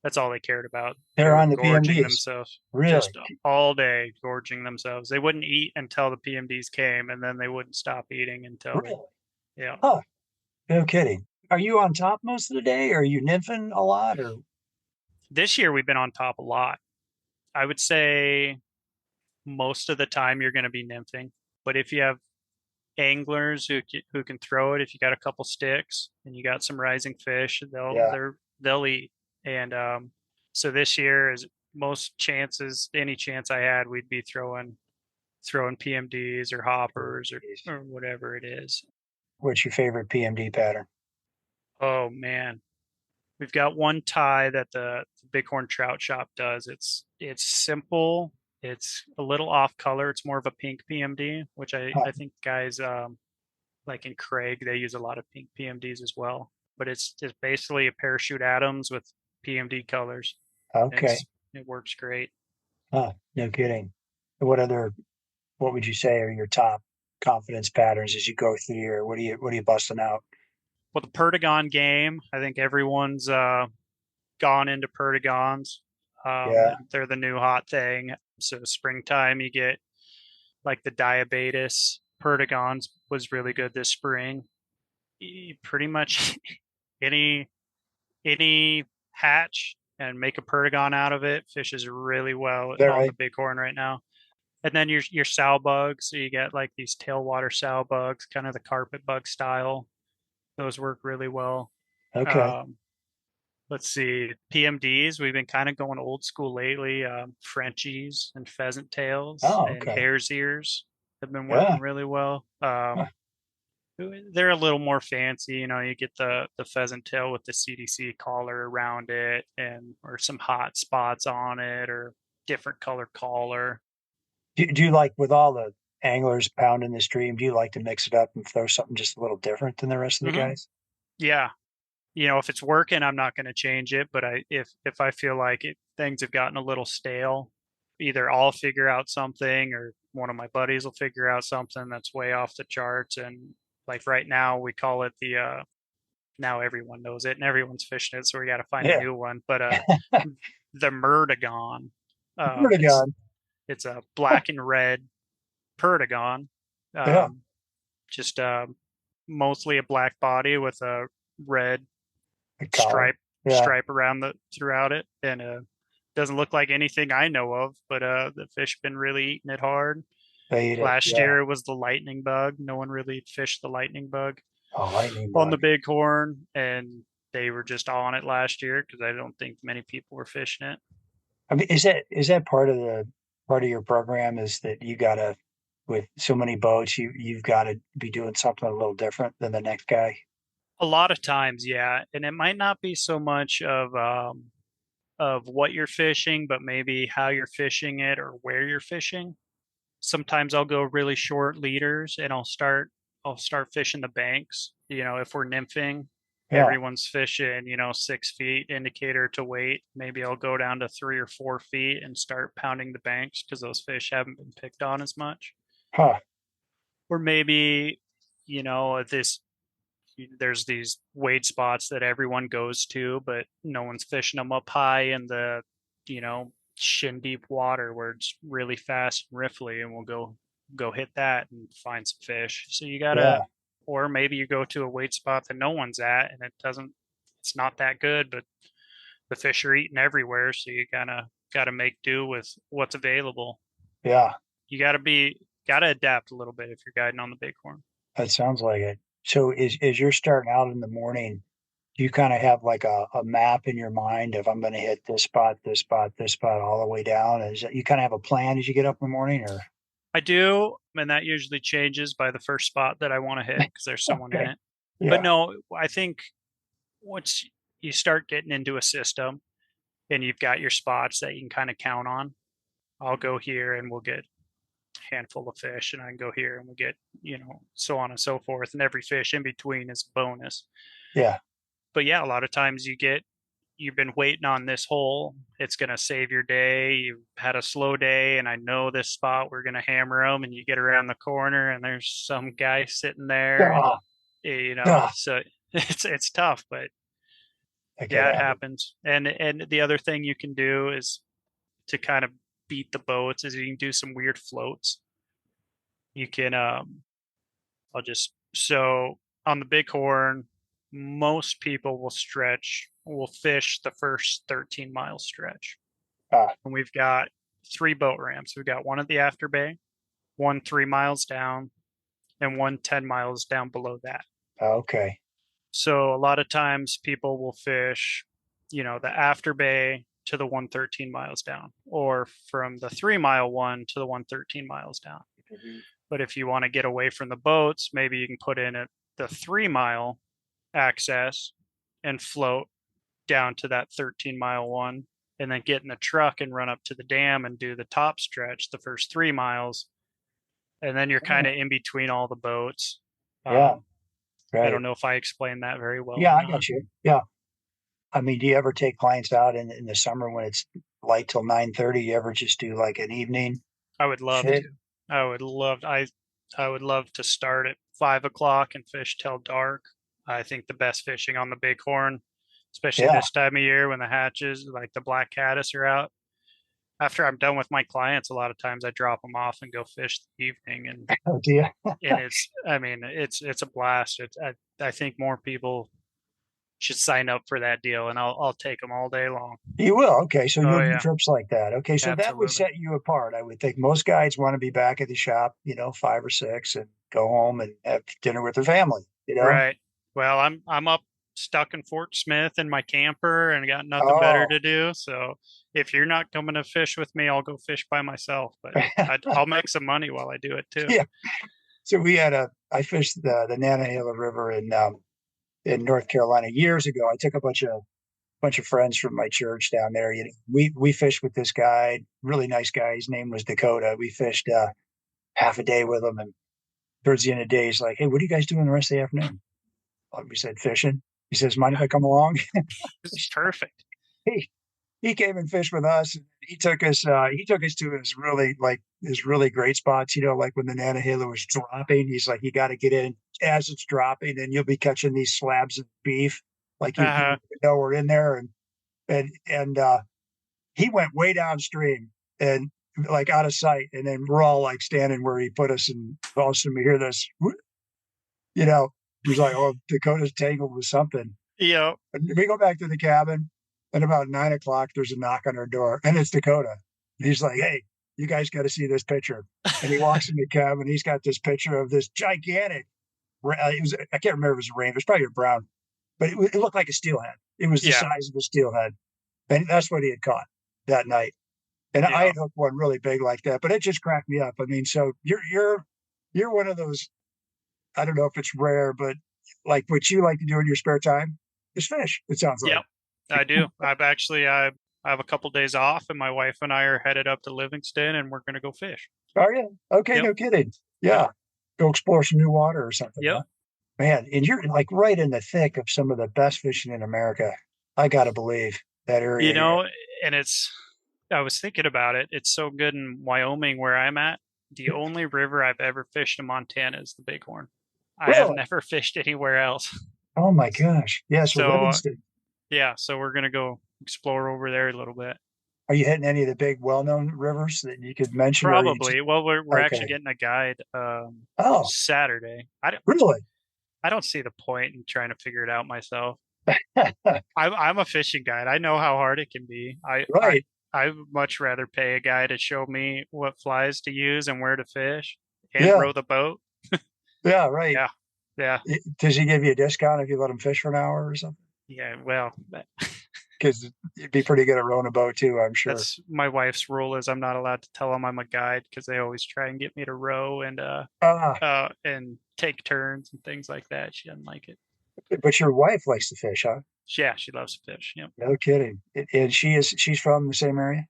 that's all they cared about. They're on the gorging PMDs. Themselves. Really? Just all day gorging themselves. They wouldn't eat until the PMDs came, and then they wouldn't stop eating until. Really? Yeah. Huh. No kidding. Are you on top most of the day? Or are you nymphing a lot? Or this year we've been on top a lot. I would say most of the time you're going to be nymphing, but if you have anglers who can throw it, if you got a couple sticks and you got some rising fish, Yeah. they'll eat. And so this year is any chance I had, we'd be throwing PMDs or hoppers or whatever it is. What's your favorite PMD pattern? Oh man, we've got one tie that the Bighorn Trout Shop does. It's simple. It's a little off color. It's more of a pink PMD, which I think guys like in Craig, they use a lot of pink PMDs as well. But it's just basically a parachute Adams with PMD colors. Okay. It works great. No kidding. What would you say are your top confidence patterns as you go through the year? What are you busting out? Well, the Perdigon game, I think everyone's gone into Perdigons. Yeah. They're the new hot thing. So springtime, you get like the Diabetes. Perdigons was really good this spring. Pretty much any hatch and make a Perdigon out of it fishes really well on the Bighorn right now. And then your sow bugs. So you get like these tailwater sow bugs, kind of the carpet bug style. Those work really well. Okay. Let's see, PMDs. We've been kind of going old school lately. Frenchies and pheasant tails and bear's ears have been working really well. They're a little more fancy. You get the pheasant tail with the CDC collar around it or some hot spots on it or different color collar. Do you like, with all the anglers pounding the stream, do you like to mix it up and throw something just a little different than the rest of the guys? Yeah. If it's working, I'm not going to change it. But if I feel like things have gotten a little stale, either I'll figure out something or one of my buddies will figure out something that's way off the charts. And like right now, we call it now everyone knows it and everyone's fishing it. So we got to find a new one. But the Murdigon. It's a black and red Perdigon. Just mostly a black body with a red stripe throughout it, and doesn't look like anything I know of. But the fish been really eating it hard. Last year it was the lightning bug. No one really fished the lightning bug on the Bighorn, and they were just on it last year because I don't think many people were fishing it. I mean, is that part of your program, is that you gotta, with so many boats, you've got to be doing something a little different than the next guy? A lot of times, yeah, and it might not be so much of what you're fishing, but maybe how you're fishing it or where you're fishing. Sometimes I'll go really short leaders and I'll start fishing the banks. If we're nymphing, everyone's fishing 6 feet indicator to weight. Maybe I'll go down to 3 or 4 feet and start pounding the banks because those fish haven't been picked on as much. Or maybe there's these wade spots that everyone goes to, but no one's fishing them up high in the shin deep water where it's really fast and riffly, and we'll go hit that and find some fish. So you gotta or maybe you go to a wade spot that no one's at and it's not that good, but the fish are eating everywhere, so you gotta make do with what's available. You gotta adapt a little bit if you're guiding on the Bighorn. That sounds like it. So as you're starting out in the morning, do you kind of have like a map in your mind of, I'm going to hit this spot, this spot, this spot, all the way down? You kind of have a plan as you get up in the morning, or? I do, and that usually changes by the first spot that I want to hit because there's someone in it. But no, I think once you start getting into a system and you've got your spots that you can kind of count on, I'll go here and we'll get handful of fish, and I can go here and we get so on and so forth, and every fish in between is bonus. But a lot of times you've been waiting on this hole, it's going to save your day, you've had a slow day, and I know this spot, we're going to hammer them, and you get around the corner and there's some guy sitting there so it's tough, but it happens. And the other thing you can do is to kind of beat the boats is you can do some weird floats. You can so on the Bighorn, most people will fish the first 13-mile stretch. And we've got 3 boat ramps. We've got one at the after bay, one 3 miles down, and one 10 miles down below that. Okay. So a lot of times people will fish, the after bay to the 113 miles down, or from the 3-mile one to the 113 miles down. Mm-hmm. But if you want to get away from the boats, maybe you can put in the 3-mile access and float down to that 13-mile one, and then get in the truck and run up to the dam and do the top stretch, the first 3 miles. And then you're kind of in between all the boats. Yeah. Right. I don't know if I explained that very well. Yeah, I got you. Yeah. I mean, do you ever take clients out in the summer when it's light till 9:30? You ever just do like an evening? I would love fit? to. I would love to start at 5 o'clock and fish till dark. I think the best fishing on the Bighorn, especially this time of year when the hatches, like the black caddis, are out. After I'm done with my clients, a lot of times I drop them off and go fish the evening, and Oh, do you? and it's a blast. I think more people should sign up for that deal, and I'll take them all day long. You will? Okay, so you'll do yeah. trips like that. Okay, so that would Absolutely. set you apart. I would think most guides want to be back at the shop, 5 or 6, and go home and have dinner with their family. Right. Well, I'm up stuck in Fort Smith in my camper and got nothing better to do. So if you're not coming to fish with me, I'll go fish by myself. But I'll make some money while I do it too. Yeah. So I fished the Nantahala River in North Carolina years ago. I took a bunch of friends from my church down there. We fished with this guy, really nice guy. His name was Dakota. We fished half a day with him, and towards the end of the day, he's like, "Hey, what are you guys doing the rest of the afternoon?" We said fishing. He says, "Mind if I come along?" This is perfect. He came and fished with us. And he took us to his really great spots. Like when the Nantahala was dropping, he's like, "You got to get in as it's dropping, and you'll be catching these slabs of beef, like you know we're in there." And he went way downstream and like out of sight, and then we're all like standing where he put us, and all of a sudden we hear this, he's like, "Oh, Dakota's tangled with something." Yeah. And we go back to the cabin, and about 9 o'clock, there's a knock on our door, and it's Dakota. And he's like, "Hey, you guys got to see this picture." And he walks in the cabin. He's got this picture of this gigantic. I can't remember if it was a rainbow. It was probably a brown, but it looked like a steelhead. It was the size of a steelhead, and that's what he had caught that night. And I had hooked one really big like that, but it just cracked me up. I mean, so you're one of those. I don't know if it's rare, but like what you like to do in your spare time is fish. It sounds like. Yep, I do. I have a couple days off, and my wife and I are headed up to Livingston, and we're going to go fish. Are you? Okay, no kidding. Yeah, go explore some new water or something. Yep. Huh? Man, and you're like right in the thick of some of the best fishing in America. I got to believe that area. And I was thinking about it. It's so good in Wyoming where I'm at. The only river I've ever fished in Montana is the Bighorn. Really? I have never fished anywhere else. Oh my gosh. Yeah, so Livingston. So we're going to go explor over there a little bit. Are you hitting any of the big well-known rivers that you could mention? Probably. Well, we're actually getting a guide Saturday. Really? I don't see the point in trying to figure it out myself. I'm a fishing guide. I know how hard it can be. I would much rather pay a guy to show me what flies to use and where to fish and row the boat. Yeah, right. Yeah. Does he give you a discount if you let him fish for an hour or something? Yeah, well, because you'd be pretty good at rowing a boat too, I'm sure. That's my wife's rule is I'm not allowed to tell them I'm a guide because they always try and get me to row and take turns and things like that. She doesn't like it. But your wife likes to fish, huh? Yeah, she loves to fish. Yep. No kidding. And she's from the same area?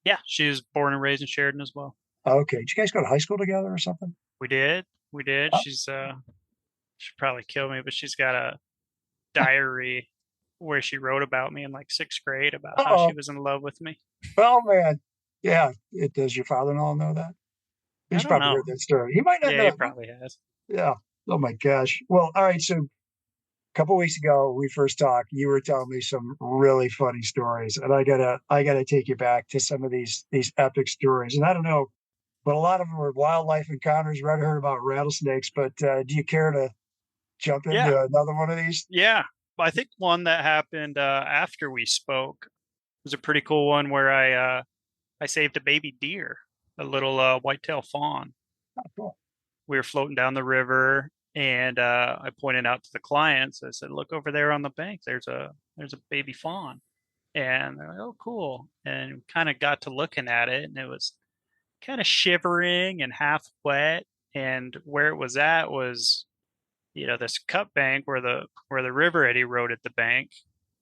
Yeah, she was born and raised in Sheridan as well. Okay. Did you guys go to high school together or something? We did. Oh. She'd probably kill me, but she's got a diary where she wrote about me in like 6th grade about how she was in love with me. Oh man. Yeah. Does your father-in-law know that? He's probably heard that story. He might not know. Yeah, he probably has. Yeah. Oh my gosh. Well, all right. So a couple of weeks ago, we first talked, you were telling me some really funny stories, and I gotta take you back to some of these epic stories. And I don't know, but a lot of them were wildlife encounters. I heard about rattlesnakes, but do you care to jump into another one of these? Yeah. I think one that happened after we spoke was a pretty cool one where I saved a baby deer, a little whitetail fawn. Oh, cool. We were floating down the river, and I pointed out to the clients. I said, "Look over there on the bank. There's a baby fawn." And they're like, "Oh, cool!" And kind of got to looking at it, and it was kind of shivering and half wet. And where it was at was, this cut bank where the river had eroded the bank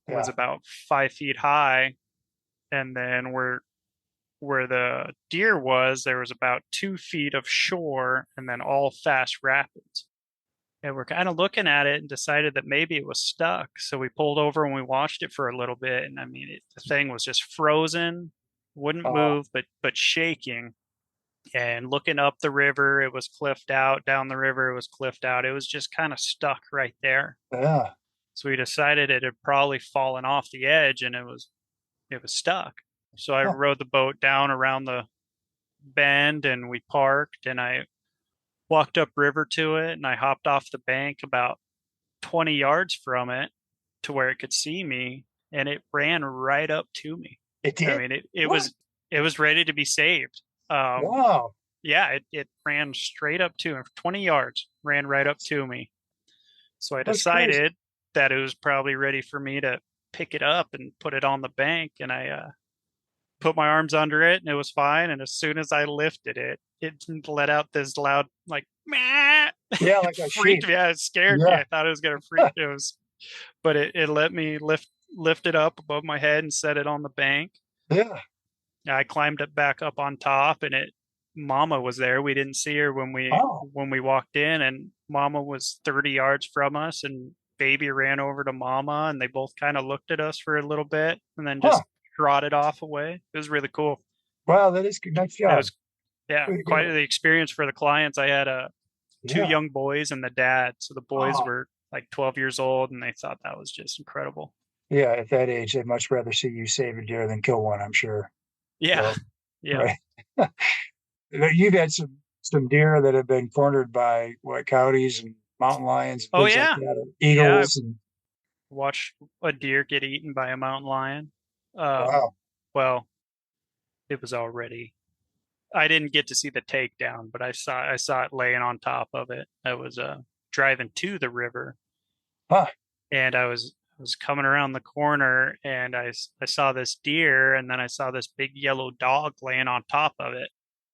was Yeah. about 5 feet high, and then where the deer was, there was about 2 feet of shore, and then all fast rapids. And we're kind of looking at it and decided that maybe it was stuck. So we pulled over and we watched it for a little bit. And I mean, the thing was just frozen, wouldn't move, but shaking. And looking up the river, it was cliffed out. Down the river, it was cliffed out. It was just kind of stuck right there. Yeah. So we decided it had probably fallen off the edge, and it was stuck. So I rode the boat down around the bend, and we parked, and I walked upriver to it, and I hopped off the bank about 20 yards from it to where it could see me, and it ran right up to me. It did? I mean, it was ready to be saved. Wow. Yeah, it ran straight up to him, 20 yards, ran right up to me. So I decided that it was probably ready for me to pick it up and put it on the bank, and I put my arms under it, and it was fine. And as soon as I lifted it, it let out this loud, like, meh. Yeah, like a freaked sheep. me out. It scared me. I thought it was gonna freak. But it let me lift it up above my head and set it on the bank. Yeah. I climbed it back up on top, and Mama was there. We didn't see her when we walked in, and Mama was 30 yards from us, and Baby ran over to Mama, and they both kind of looked at us for a little bit, and then just trotted off away. It was really cool. Wow, that is good. Nice job. Quite the experience for the clients. I had two young boys and the dad. So the boys were like 12 years old, and they thought that was just incredible. Yeah, at that age, they'd much rather see you save a deer than kill one, I'm sure. Yeah. So, yeah. Right. You've had some deer that have been cornered by coyotes and mountain lions. Oh, things yeah. like that, eagles. And watched a deer get eaten by a mountain lion. wow. Well, it was already. I didn't get to see the takedown, but I saw it laying on top of it. I was driving to the river, and I was coming around the corner, and I saw this deer, and then I saw this big yellow dog laying on top of it.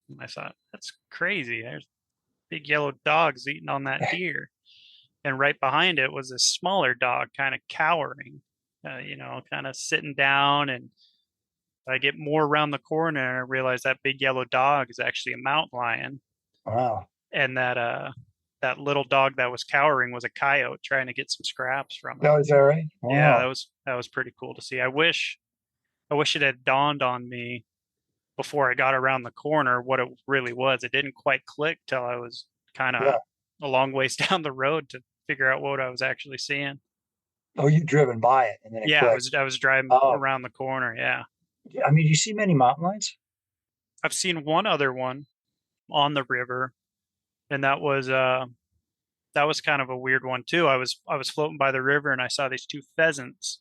And I thought, that's crazy. There's big yellow dogs eating on that deer. And right behind it was a smaller dog kind of cowering, kind of sitting down. And I get more around the corner, and I realize that big yellow dog is actually a mountain lion. Wow. And that little dog that was cowering was a coyote trying to get some scraps from it. No, is that right? Wow. Yeah, that was pretty cool to see. I wish it had dawned on me before I got around the corner what it really was. It didn't quite click till I was kind of a long ways down the road to figure out what I was actually seeing. Oh, you driven by it, and then I was driving around the corner. Yeah. I mean, you see many mountain lions? I've seen one other one on the river, and that was kind of a weird one too. I was floating by the river, and I saw these two pheasants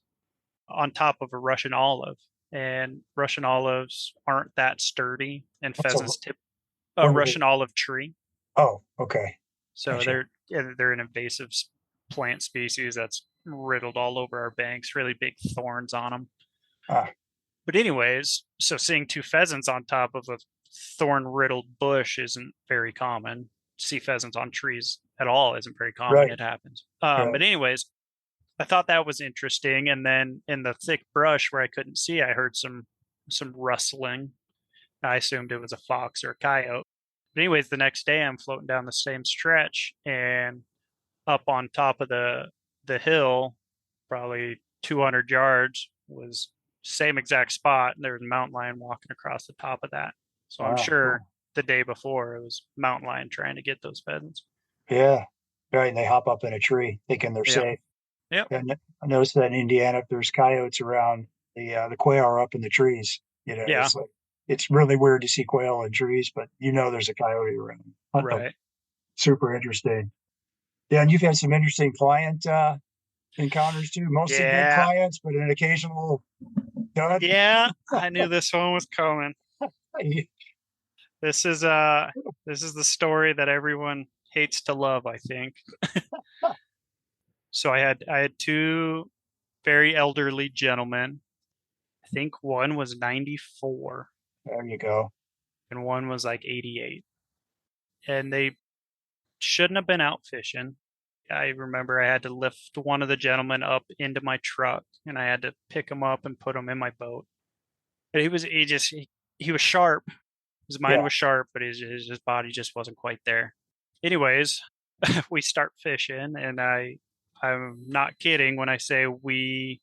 on top of a Russian olive, and Russian olives aren't that sturdy, and pheasants tip a Russian olive tree. Oh, okay. So they're an invasive plant species that's riddled all over our banks, really big thorns on them. But anyways, so seeing two pheasants on top of a thorn-riddled bush isn't very common. See pheasants on trees at all isn't very common. Right. It happens. But anyways, I thought that was interesting. And then in the thick brush where I couldn't see, I heard some rustling. I assumed it was a fox or a coyote. But anyways, the next day I'm floating down the same stretch, and up on top of the hill, probably 200 yards, was same exact spot, and there was a mountain lion walking across the top of that. So I'm sure the day before it was mountain lion trying to get those pheasants. Yeah, right. And they hop up in a tree thinking they're safe. Yep. And I noticed that in Indiana, if there's coyotes around, the quail are up in the trees. It's really weird to see quail in trees, but there's a coyote around. Right. Super interesting. Yeah, and you've had some interesting client encounters too. Mostly good clients, but an occasional dud. Yeah, I knew this one was coming. This is the story that everyone hates to love, I think. So I had two very elderly gentlemen. I think one was 94 There you go. and one was like 88. And they shouldn't have been out fishing. I remember I had to lift one of the gentlemen up into my truck and I had to pick him up and put him in my boat. But he was sharp. His mind was sharp, but his body just wasn't quite there. Anyways, we start fishing, and I'm not kidding when I say we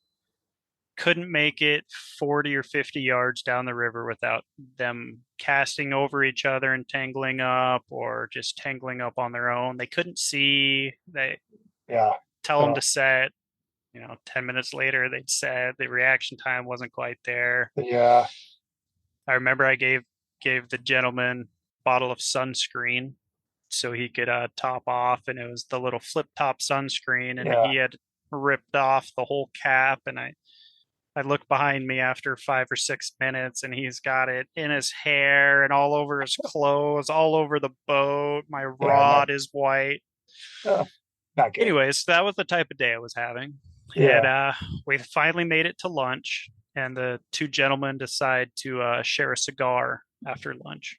couldn't make it 40 or 50 yards down the river without them casting over each other and tangling up, or just tangling up on their own. They couldn't see. They tell them to set. 10 minutes later they'd set. The reaction time wasn't quite there. Yeah. I remember I gave the gentleman a bottle of sunscreen so he could top off, and it was the little flip top sunscreen, and he had ripped off the whole cap, and I looked behind me after 5 or 6 minutes, and he's got it in his hair and all over his clothes, all over the boat. My rod is white. Anyways, that was the type of day I was having. And we finally made it to lunch, and the two gentlemen decide to share a cigar after lunch.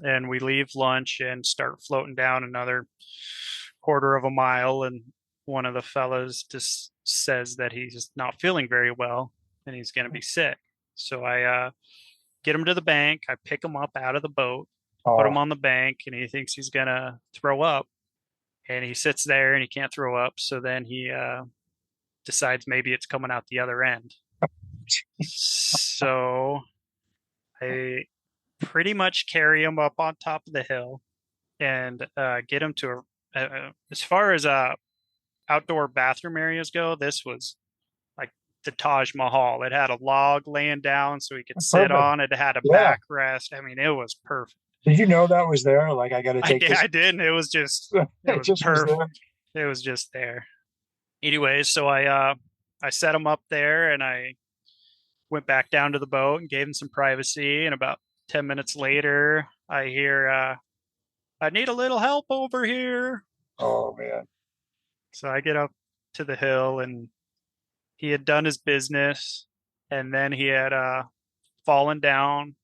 And we leave lunch and start floating down another quarter of a mile, and one of the fellas just says that he's not feeling very well and he's going to be sick. So I get him to the bank. I pick him up out of the boat, put him on the bank, and he thinks he's going to throw up. And he sits there and he can't throw up. So then he decides maybe it's coming out the other end. So I pretty much carry him up on top of the hill and get him to as far as outdoor bathroom areas go, this was like the Taj Mahal. It had a log laying down so he could sit on it. It had a backrest. I mean, it was perfect. Did you know that was there? Like, I got to take this. I didn't. It was just, it was perfect. It was just there. Anyways, so I set him up there and I went back down to the boat and gave him some privacy. And about 10 minutes later, I hear, I need a little help over here. Oh, man. So I get up to the hill and he had done his business, and then he had fallen down,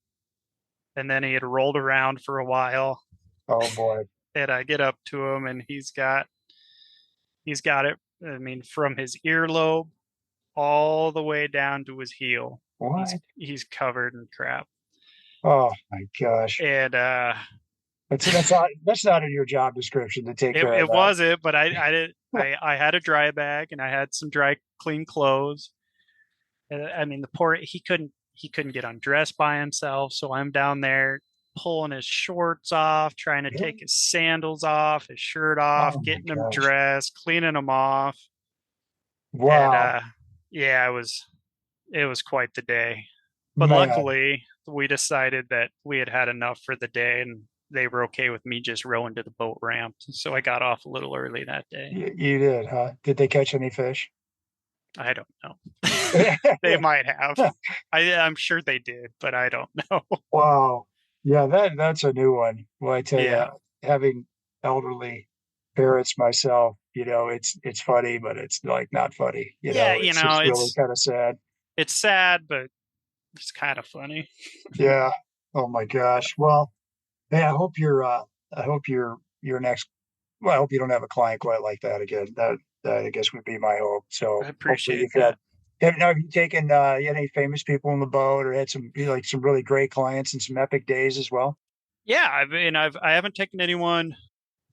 and then he had rolled around for a while. Oh boy. And I get up to him and he's got it, I mean, from his earlobe all the way down to his heel. What? He's covered in crap. Oh my gosh. And that's not in your job description to take care of that. It wasn't, but I I had a dry bag and I had some dry, clean clothes. I mean, he couldn't get undressed by himself. So I'm down there pulling his shorts off, trying to take his sandals off, his shirt off, getting him dressed, cleaning him off. Wow. And, it was quite the day. But luckily, we decided that we had enough for the day, and they were okay with me just rowing to the boat ramp. So I got off a little early that day. You did, huh? Did they catch any fish? I don't know. They might have. I'm sure they did, but I don't know. Wow. Yeah, that's a new one. Well, I tell you, having elderly parents myself, it's funny, but it's like not funny. It's really kind of sad. It's sad, but it's kind of funny. Yeah. Oh my gosh. Well, hey, I hope your next. Well, I hope you don't have a client quite like that again. That I guess would be my hope. So I appreciate that. Have you taken any famous people on the boat, or had some really great clients and some epic days as well? Yeah, I haven't taken anyone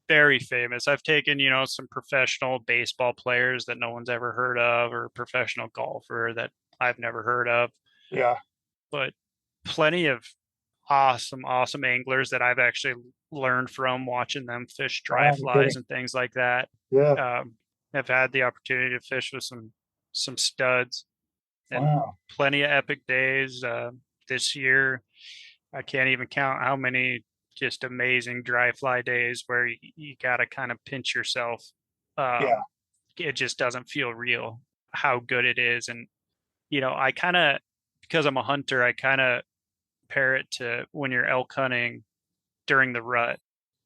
very famous. I've taken, some professional baseball players that no one's ever heard of, or a professional golfer that I've never heard of. Yeah. But plenty of awesome anglers that I've actually learned from watching them fish dry flies and things like that. Yeah. I've had the opportunity to fish with some studs, and plenty of epic days. This year, I can't even count how many just amazing dry fly days where you got to kind of pinch yourself. It just doesn't feel real how good it is. And, I kind of, because I'm a hunter, I kind of compare it to when you're elk hunting during the rut.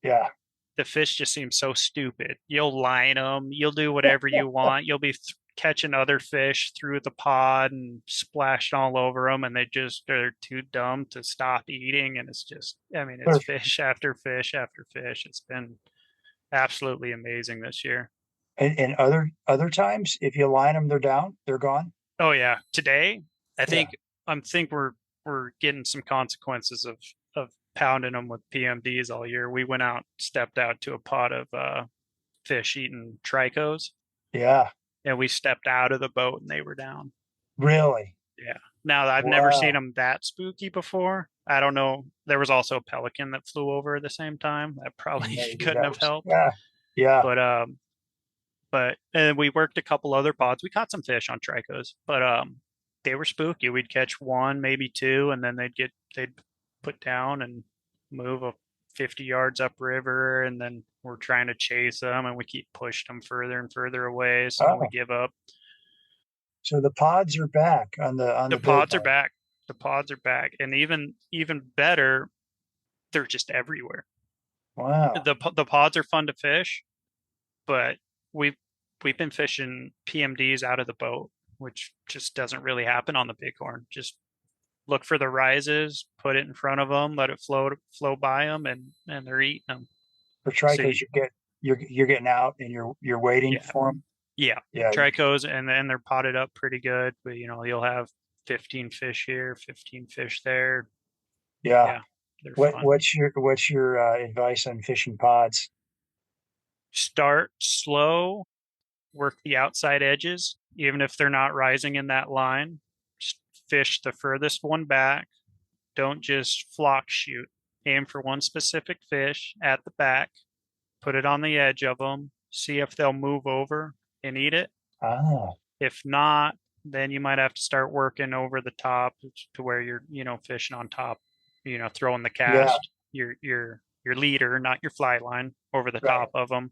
Yeah. The fish just seem so stupid. You'll line them, you'll do whatever you want. You'll be catching other fish through the pod and splashing all over them, and they're too dumb to stop eating. And it's just, I mean, it's fish after fish after fish. It's been absolutely amazing this year. And other times, if you line them, they're gone. Oh yeah, today I think we're getting some consequences of pounding them with PMDs all year. We went out, stepped out to a pod of fish eating tricos. Yeah. And we stepped out of the boat and they were down. Really? Yeah. Now I've never seen them that spooky before. I don't know. There was also a pelican that flew over at the same time. That probably couldn't have helped. Yeah. Yeah. But and we worked a couple other pods. We caught some fish on tricos, but they were spooky. We'd catch one, maybe two, and then they'd put down and move 50 yards upriver, and then we're trying to chase them, and we keep pushing them further and further away, so we give up. So the pods are back on the pods are back. The pods are back, and even better, they're just everywhere. Wow. The pods are fun to fish, but we've been fishing PMDs out of the boat, which just doesn't really happen on the Bighorn. Just look for the rises, put it in front of them, let it flow by them, and they're eating them. For tricos, so you're getting out and you're waiting for them. Yeah. Tricos, and then they're potted up pretty good. But you'll have 15 fish here, 15 fish there. Yeah. What's your advice on fishing pods? Start slow, work the outside edges, even if they're not rising in that line. Just fish the furthest one back. Don't just flock shoot. Aim for one specific fish at the back, put it on the edge of them, see if they'll move over and eat it. If not, then you might have to start working over the top to where you're, fishing on top, throwing the cast, your leader, not your fly line, over the top of them,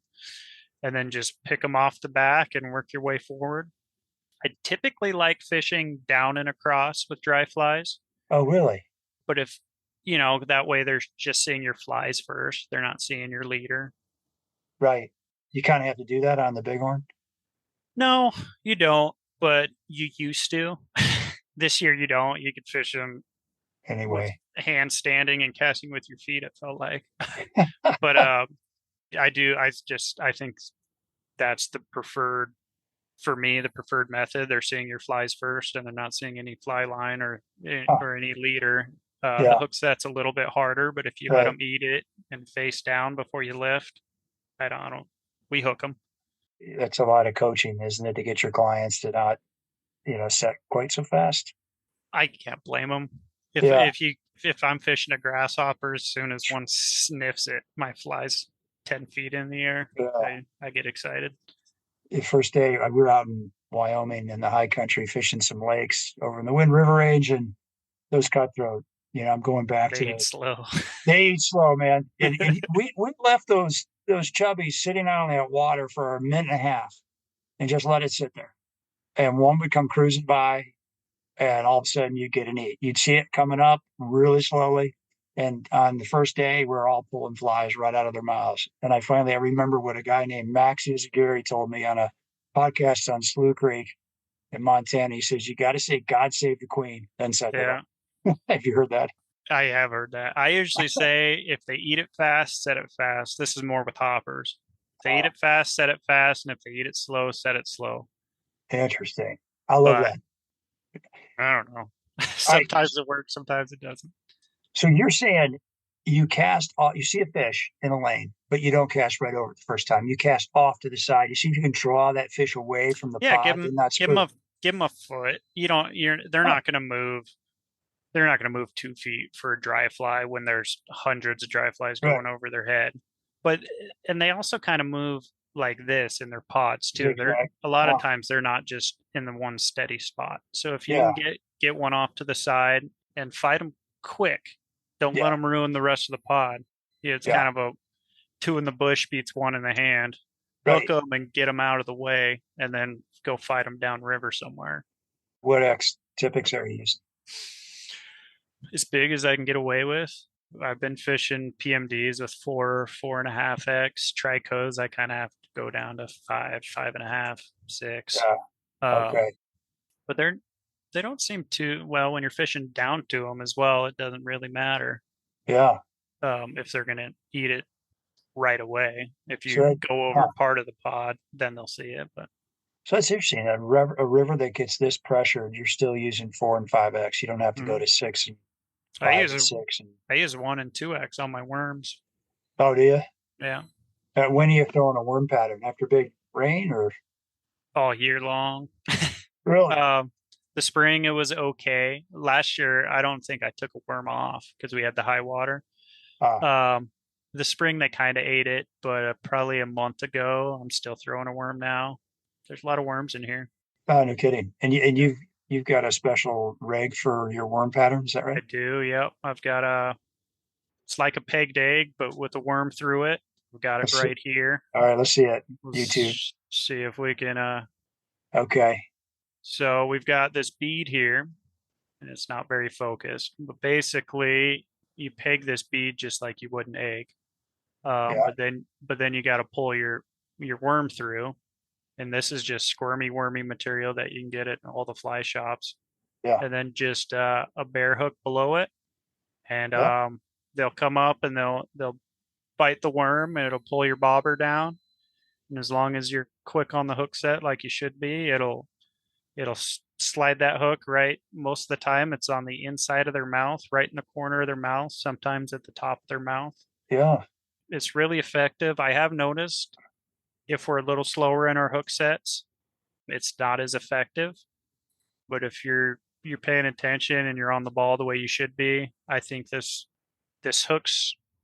and then just pick them off the back and work your way forward. I typically like fishing down and across with dry flies. Oh, really? But if, that way they're just seeing your flies first. They're not seeing your leader. Right. You kind of have to do that on the Bighorn? No, you don't, but you used to. This year you don't. You could fish them anyway. Hand standing and casting with your feet, it felt like. But I think that's the preferred, for me, the preferred method. They're seeing your flies first, and they're not seeing any fly line or any leader. The hook set's a little bit harder, but if you let them eat it and face down before you lift, we hook them. That's a lot of coaching, isn't it, to get your clients to not, set quite so fast? I can't blame them. If I'm fishing a grasshopper, as soon as one sniffs it, my fly's 10 feet in the air. I get excited. The first day, we were out in Wyoming in the high country fishing some lakes over in the Wind River Range, and those cutthroat. I'm going back to eat slow. They eat slow, man. And we left those chubbies sitting out on that water for a minute and a half, and just let it sit there. And one would come cruising by, and all of a sudden you'd get an eat. You'd see it coming up really slowly. And on the first day, we're all pulling flies right out of their mouths. And I remember what a guy named Max Izagiri told me on a podcast on Slough Creek in Montana. He says, you got to say, God save the Queen, then set it up. Have you heard that? I have heard that. I usually say, if they eat it fast, set it fast. This is more with hoppers. If they eat it fast, set it fast. And if they eat it slow, set it slow. Interesting. I love that. I don't know. Sometimes it works, sometimes it doesn't. So you're saying you see a fish in a lane, but you don't cast right over it the first time. You cast off to the side. You see if you can draw that fish away from the pod. Give them a foot. They're not going to move. They're not going to move 2 feet for a dry fly when there's hundreds of dry flies going over their head. And they also kind of move like this in their pods too. A lot of times they're not just in the one steady spot. So if you can get one off to the side and fight them quick, don't let them ruin the rest of the pod. It's kind of a 2 in the bush beats 1 in the hand. Hook them and get them out of the way, and then go fight them downriver somewhere. What Typics are you using? as big as I can get away with. I've been fishing PMDs with 4.5x. Tricos, I kind of have to go down to 5.5, 6. Yeah. Okay. But they don't seem too well when you're fishing down to them as well. It doesn't really matter Yeah. if they're going to eat it right away. If you So go over part of the pod, then they'll see it. But so that's interesting. A river that gets this pressured, you're still using 4 and 5x. You don't have to go to 6 and 5 and 6. I use 1 and 2x on my worms. Oh, do you? Yeah. When are you throwing a worm pattern? After big rain or? All year long. Really? The spring, it was okay. Last year, I don't think I took a worm off because we had the high water. The spring, they kind of ate it, but probably a month ago, I'm still throwing a worm now. There's a lot of worms in here. Oh, no kidding. And you've got a special rig for your worm pattern, is that right? I do, yep. I've got it's like a pegged egg, but with a worm through it. We've got it right here. All right, let's see it. Let's YouTube. see if we can. Okay. So we've got this bead here, and it's not very focused, but basically you peg this bead just like you would an egg. But then you got to pull your worm through, and this is just squirmy, wormy material that you can get at all the fly shops. Yeah. And then just a bear hook below it, and they'll come up and they'll bite the worm, and it'll pull your bobber down. And as long as you're quick on the hook set, like you should be, it'll slide that hook right. Most of the time, it's on the inside of their mouth, right in the corner of their mouth. Sometimes at the top of their mouth. Yeah. It's really effective. I have noticed if we're a little slower in our hook sets, it's not as effective. But if you're paying attention and you're on the ball the way you should be, I think this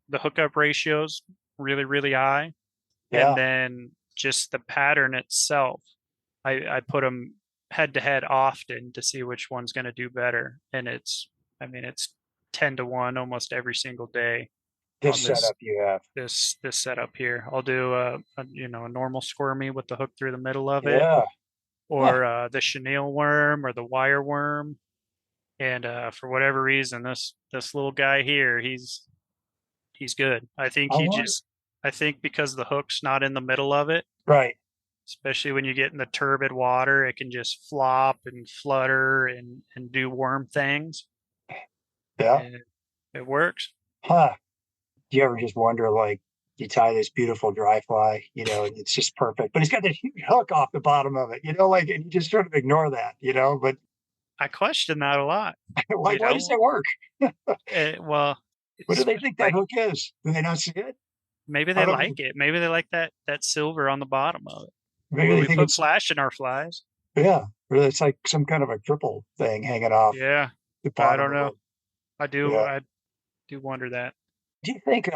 the hookup ratio's really, really high. Yeah. And then just the pattern itself, I put them head to head often to see which one's going to do better. And it's 10 to 1 almost every single day. This setup you have. This setup here. I'll do a normal squirmy with the hook through the middle of it. Yeah. Or the chenille worm or the wire worm. And for whatever reason, this little guy here, he's good. I think I think because the hook's not in the middle of it. Right. Especially when you get in the turbid water, it can just flop and flutter and do worm things. Yeah. And it works. Huh. Do you ever just wonder, like, you tie this beautiful dry fly, it's just perfect, but it's got this huge hook off the bottom of it, and you just sort of ignore that, but I question that a lot. Why does it work? Well, what do they think that hook is? Do they not see it? Maybe they like it. Maybe they like that silver on the bottom of it. Maybe they think put flash in our flies. Yeah, or it's like some kind of a triple thing hanging off. Yeah, I don't know. I do wonder that. Do you think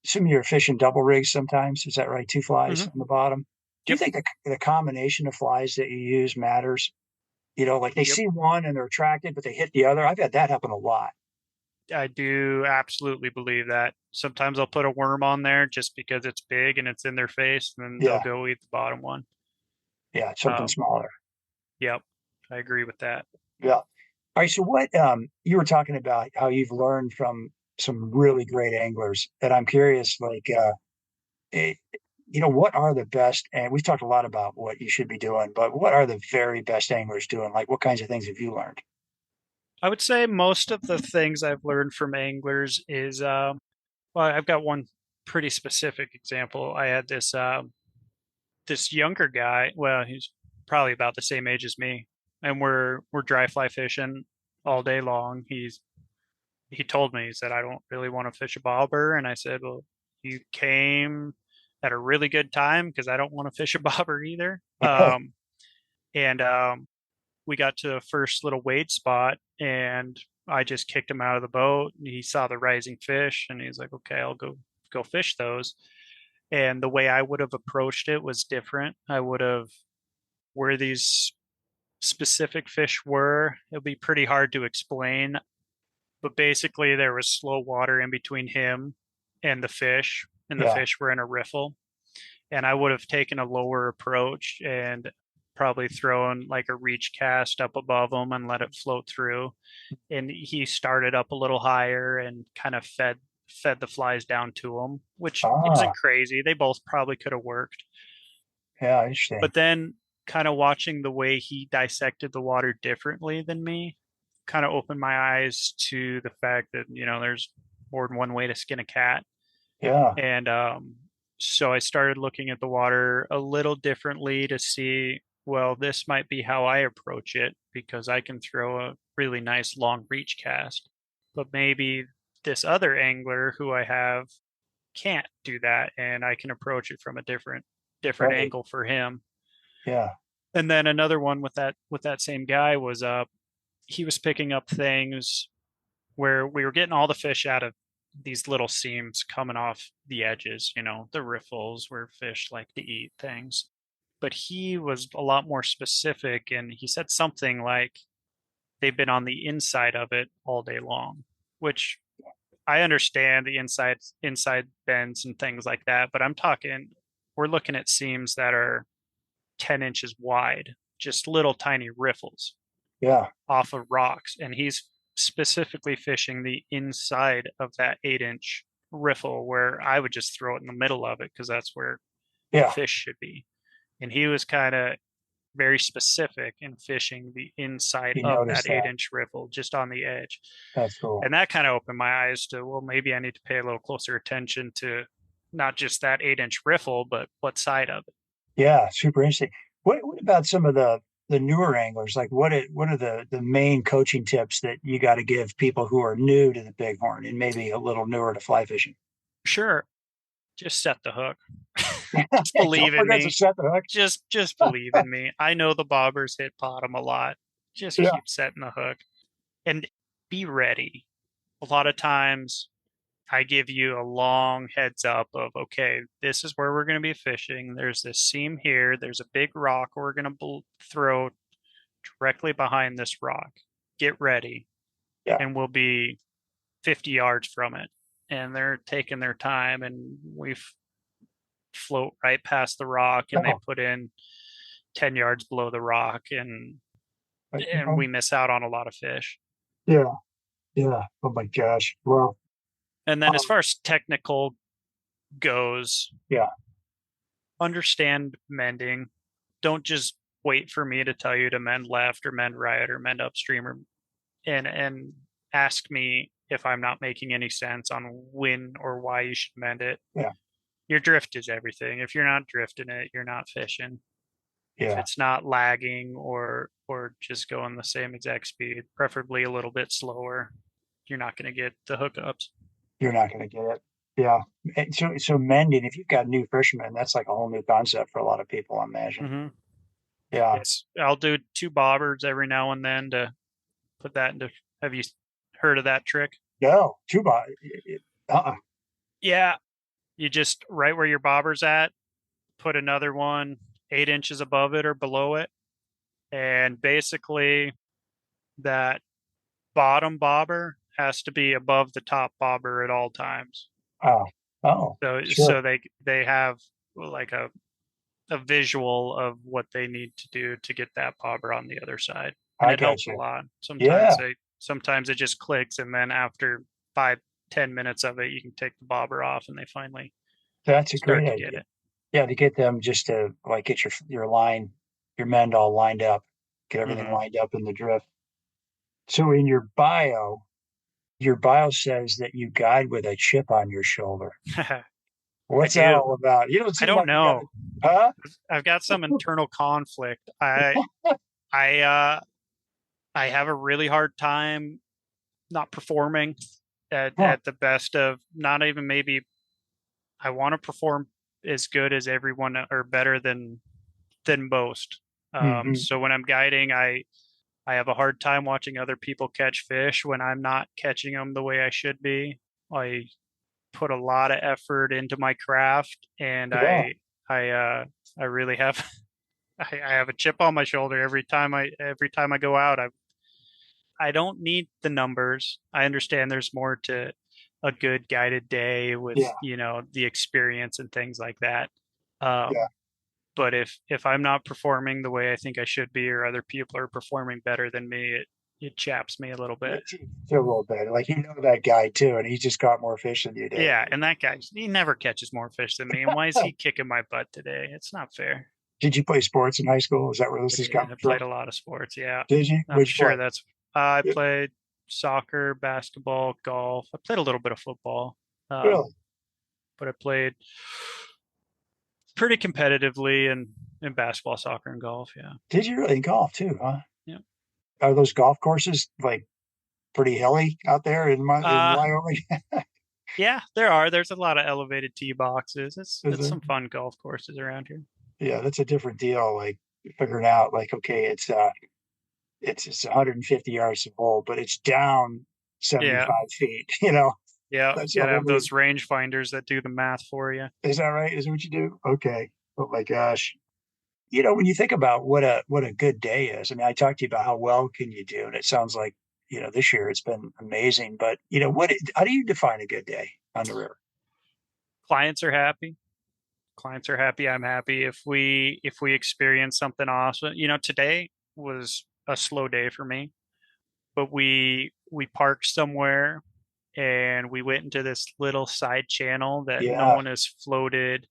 some of your fishing double rigs sometimes? Is that right? 2 flies on the bottom. Do you think the combination of flies that you use matters? Like they see one and they're attracted, but they hit the other. I've had that happen a lot. I do absolutely believe that. Sometimes I'll put a worm on there just because it's big and it's in their face, and then they'll go eat the bottom one. Yeah, something smaller. Yep, I agree with that. Yeah. All right. So what you were talking about how you've learned from some really great anglers, and I'm curious, like, what are the best? And we've talked a lot about what you should be doing, but what are the very best anglers doing? Like, what kinds of things have you learned? I would say most of the things I've learned from anglers is, well, I've got one pretty specific example. I had this younger guy. Well, he's probably about the same age as me, and we're dry fly fishing all day long. He told me, he said, I don't really want to fish a bobber, and I said, well, you came at a really good time because I don't want to fish a bobber either. We got to the first little wade spot, and I just kicked him out of the boat, and he saw the rising fish, and he's like, okay, I'll go fish those. And the way I would have approached it was different. I would have, where these specific fish were, it would be pretty hard to explain, but basically there was slow water in between him and the fish, and the fish were in a riffle. And I would have taken a lower approach, and probably throwing like a reach cast up above him and let it float through. And he started up a little higher and kind of fed the flies down to him, which isn't crazy. They both probably could have worked. Yeah, interesting. But then kind of watching the way he dissected the water differently than me kind of opened my eyes to the fact that, there's more than one way to skin a cat. Yeah. And so I started looking at the water a little differently to see, well, this might be how I approach it, because I can throw a really nice long reach cast. But maybe this other angler who I have can't do that, and I can approach it from a different Right. angle for him. Yeah. And then another one with that same guy was he was picking up things where we were getting all the fish out of these little seams coming off the edges, the riffles where fish like to eat things. But he was a lot more specific, and he said something like they've been on the inside of it all day long, which I understand, the inside bends and things like that, but we're looking at seams that are 10 inches wide, just little tiny riffles off of rocks. And he's specifically fishing the inside of that 8-inch riffle, where I would just throw it in the middle of it because that's where the fish should be. And he was kind of very specific in fishing the inside of that 8-inch riffle, just on the edge. That's cool. And that kind of opened my eyes to, well, maybe I need to pay a little closer attention to not just that 8-inch riffle, but what side of it. Yeah, super interesting. What about some of the newer anglers? Like, what are the main coaching tips that you got to give people who are new to the Bighorn and maybe a little newer to fly fishing? Sure. Just set the hook. Just believe in me. Set the hook. Just believe in me. I know the bobbers hit bottom a lot. Just keep setting the hook and be ready. A lot of times I give you a long heads up of, okay, this is where we're going to be fishing. There's this seam here. There's a big rock we're going to throw directly behind this rock. Get ready. Yeah. And we'll be 50 yards from it. And they're taking their time, and we float right past the rock, and they put in 10 yards below the rock, and we miss out on a lot of fish. Yeah. Yeah. Oh my gosh. Well, and then as far as technical goes, understand mending. Don't just wait for me to tell you to mend left or mend right or mend upstream, and ask me if I'm not making any sense on when or why you should mend it. Yeah. Your drift is everything. If you're not drifting it, you're not fishing. Yeah. If it's not lagging or just going the same exact speed, preferably a little bit slower, you're not going to get the hookups. You're not going to get it. Yeah. And so mending, if you've got new fishermen, that's like a whole new concept for a lot of people, I imagine. Mm-hmm. Yeah. Yes. I'll do 2 bobbers every now and then to put that into. Have you heard of that trick? No, 2 bobbers. Yeah. You just, right where your bobber's at, put another one 8 inches above it or below it. And basically that bottom bobber has to be above the top bobber at all times. Oh. So sure. So they have like a visual of what they need to do to get that bobber on the other side. And it helps a lot. Sometimes it just clicks, and then after 5-10 minutes of it, you can take the bobber off, and they finally that's a start great to idea. get it. Yeah, to get them just to like get your line, your mend all lined up, get everything lined up in the drift. So in your bio says that you guide with a chip on your shoulder. What's that all about? You don't. I don't know. Huh? I've got some internal conflict. I have a really hard time not performing at the best of, not even maybe. I want to perform as good as everyone or better than most. So when I'm guiding, I have a hard time watching other people catch fish when I'm not catching them the way I should be. I put a lot of effort into my craft, and I really have I have a chip on my shoulder every time I go out. I don't need the numbers. I understand there's more to a good guided day with the experience and things like that. But if I'm not performing the way I think I should be, or other people are performing better than me, it chaps me a little bit. A little bit. Like, that guy too, and he's just caught more fish than you did. Yeah, and that guy, he never catches more fish than me. And why is he kicking my butt today? It's not fair. Did you play sports in high school? Is that where this is coming I from? played a lot of sports. Yeah, Did you? I'm Which sure sport? that's. I played soccer, basketball, golf. I played a little bit of football. Really? But I played pretty competitively in basketball, soccer, and golf. Yeah. Did you really? Golf too, huh? Yeah. Are those golf courses like pretty hilly out there in Wyoming? Yeah, there are. There's a lot of elevated tee boxes. It's some it? fun golf courses around here. Yeah, that's a different deal. Like figuring out, like, okay, it's 150 yards to hole, but it's down 75 feet. Yeah, That's you gotta have those range finders that do the math for you. Is that right? Is that what you do? Okay. Oh my gosh. When you think about what a good day is, I mean, I talked to you about how well can you do, and it sounds like, this year it's been amazing. But how do you define a good day on the river? Clients are happy. I'm happy. If we experience something awesome, today was a slow day for me, but we parked somewhere and we went into this little side channel that no one has floated.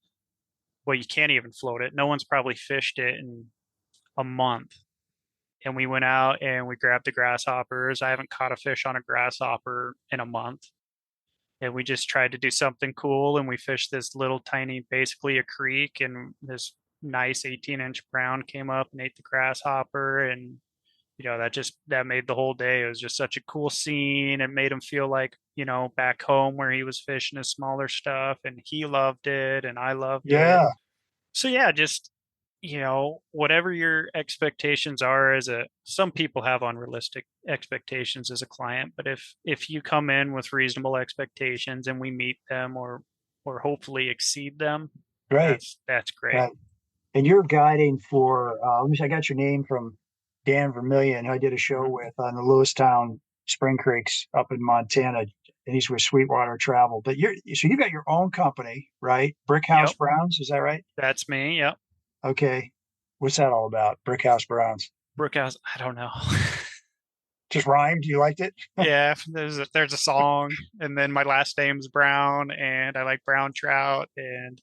Well, you can't even float it. No one's probably fished it in a month. And we went out and we grabbed the grasshoppers. I haven't caught a fish on a grasshopper in a month. And we just tried to do something cool. And we fished this little tiny, basically a creek. And this nice 18-inch brown came up and ate the grasshopper. And that made the whole day. It was just such a cool scene. It made him feel like, back home where he was fishing his smaller stuff, and he loved it and I loved it. So yeah, just, whatever your expectations are some people have unrealistic expectations as a client, but if you come in with reasonable expectations and we meet them or hopefully exceed them, right. That's great. Right. And you're guiding for, I got your name from Dan Vermillion, who I did a show with on the Lewistown Spring Creeks up in Montana, and he's with Sweetwater Travel. But you've got your own company, right? Brickhouse Browns, is that right? That's me. Yep. Okay. What's that all about? Brickhouse Browns. Brickhouse, I don't know. Just rhymed. You liked it? Yeah, there's a song, and then my last name's Brown, and I like brown trout, and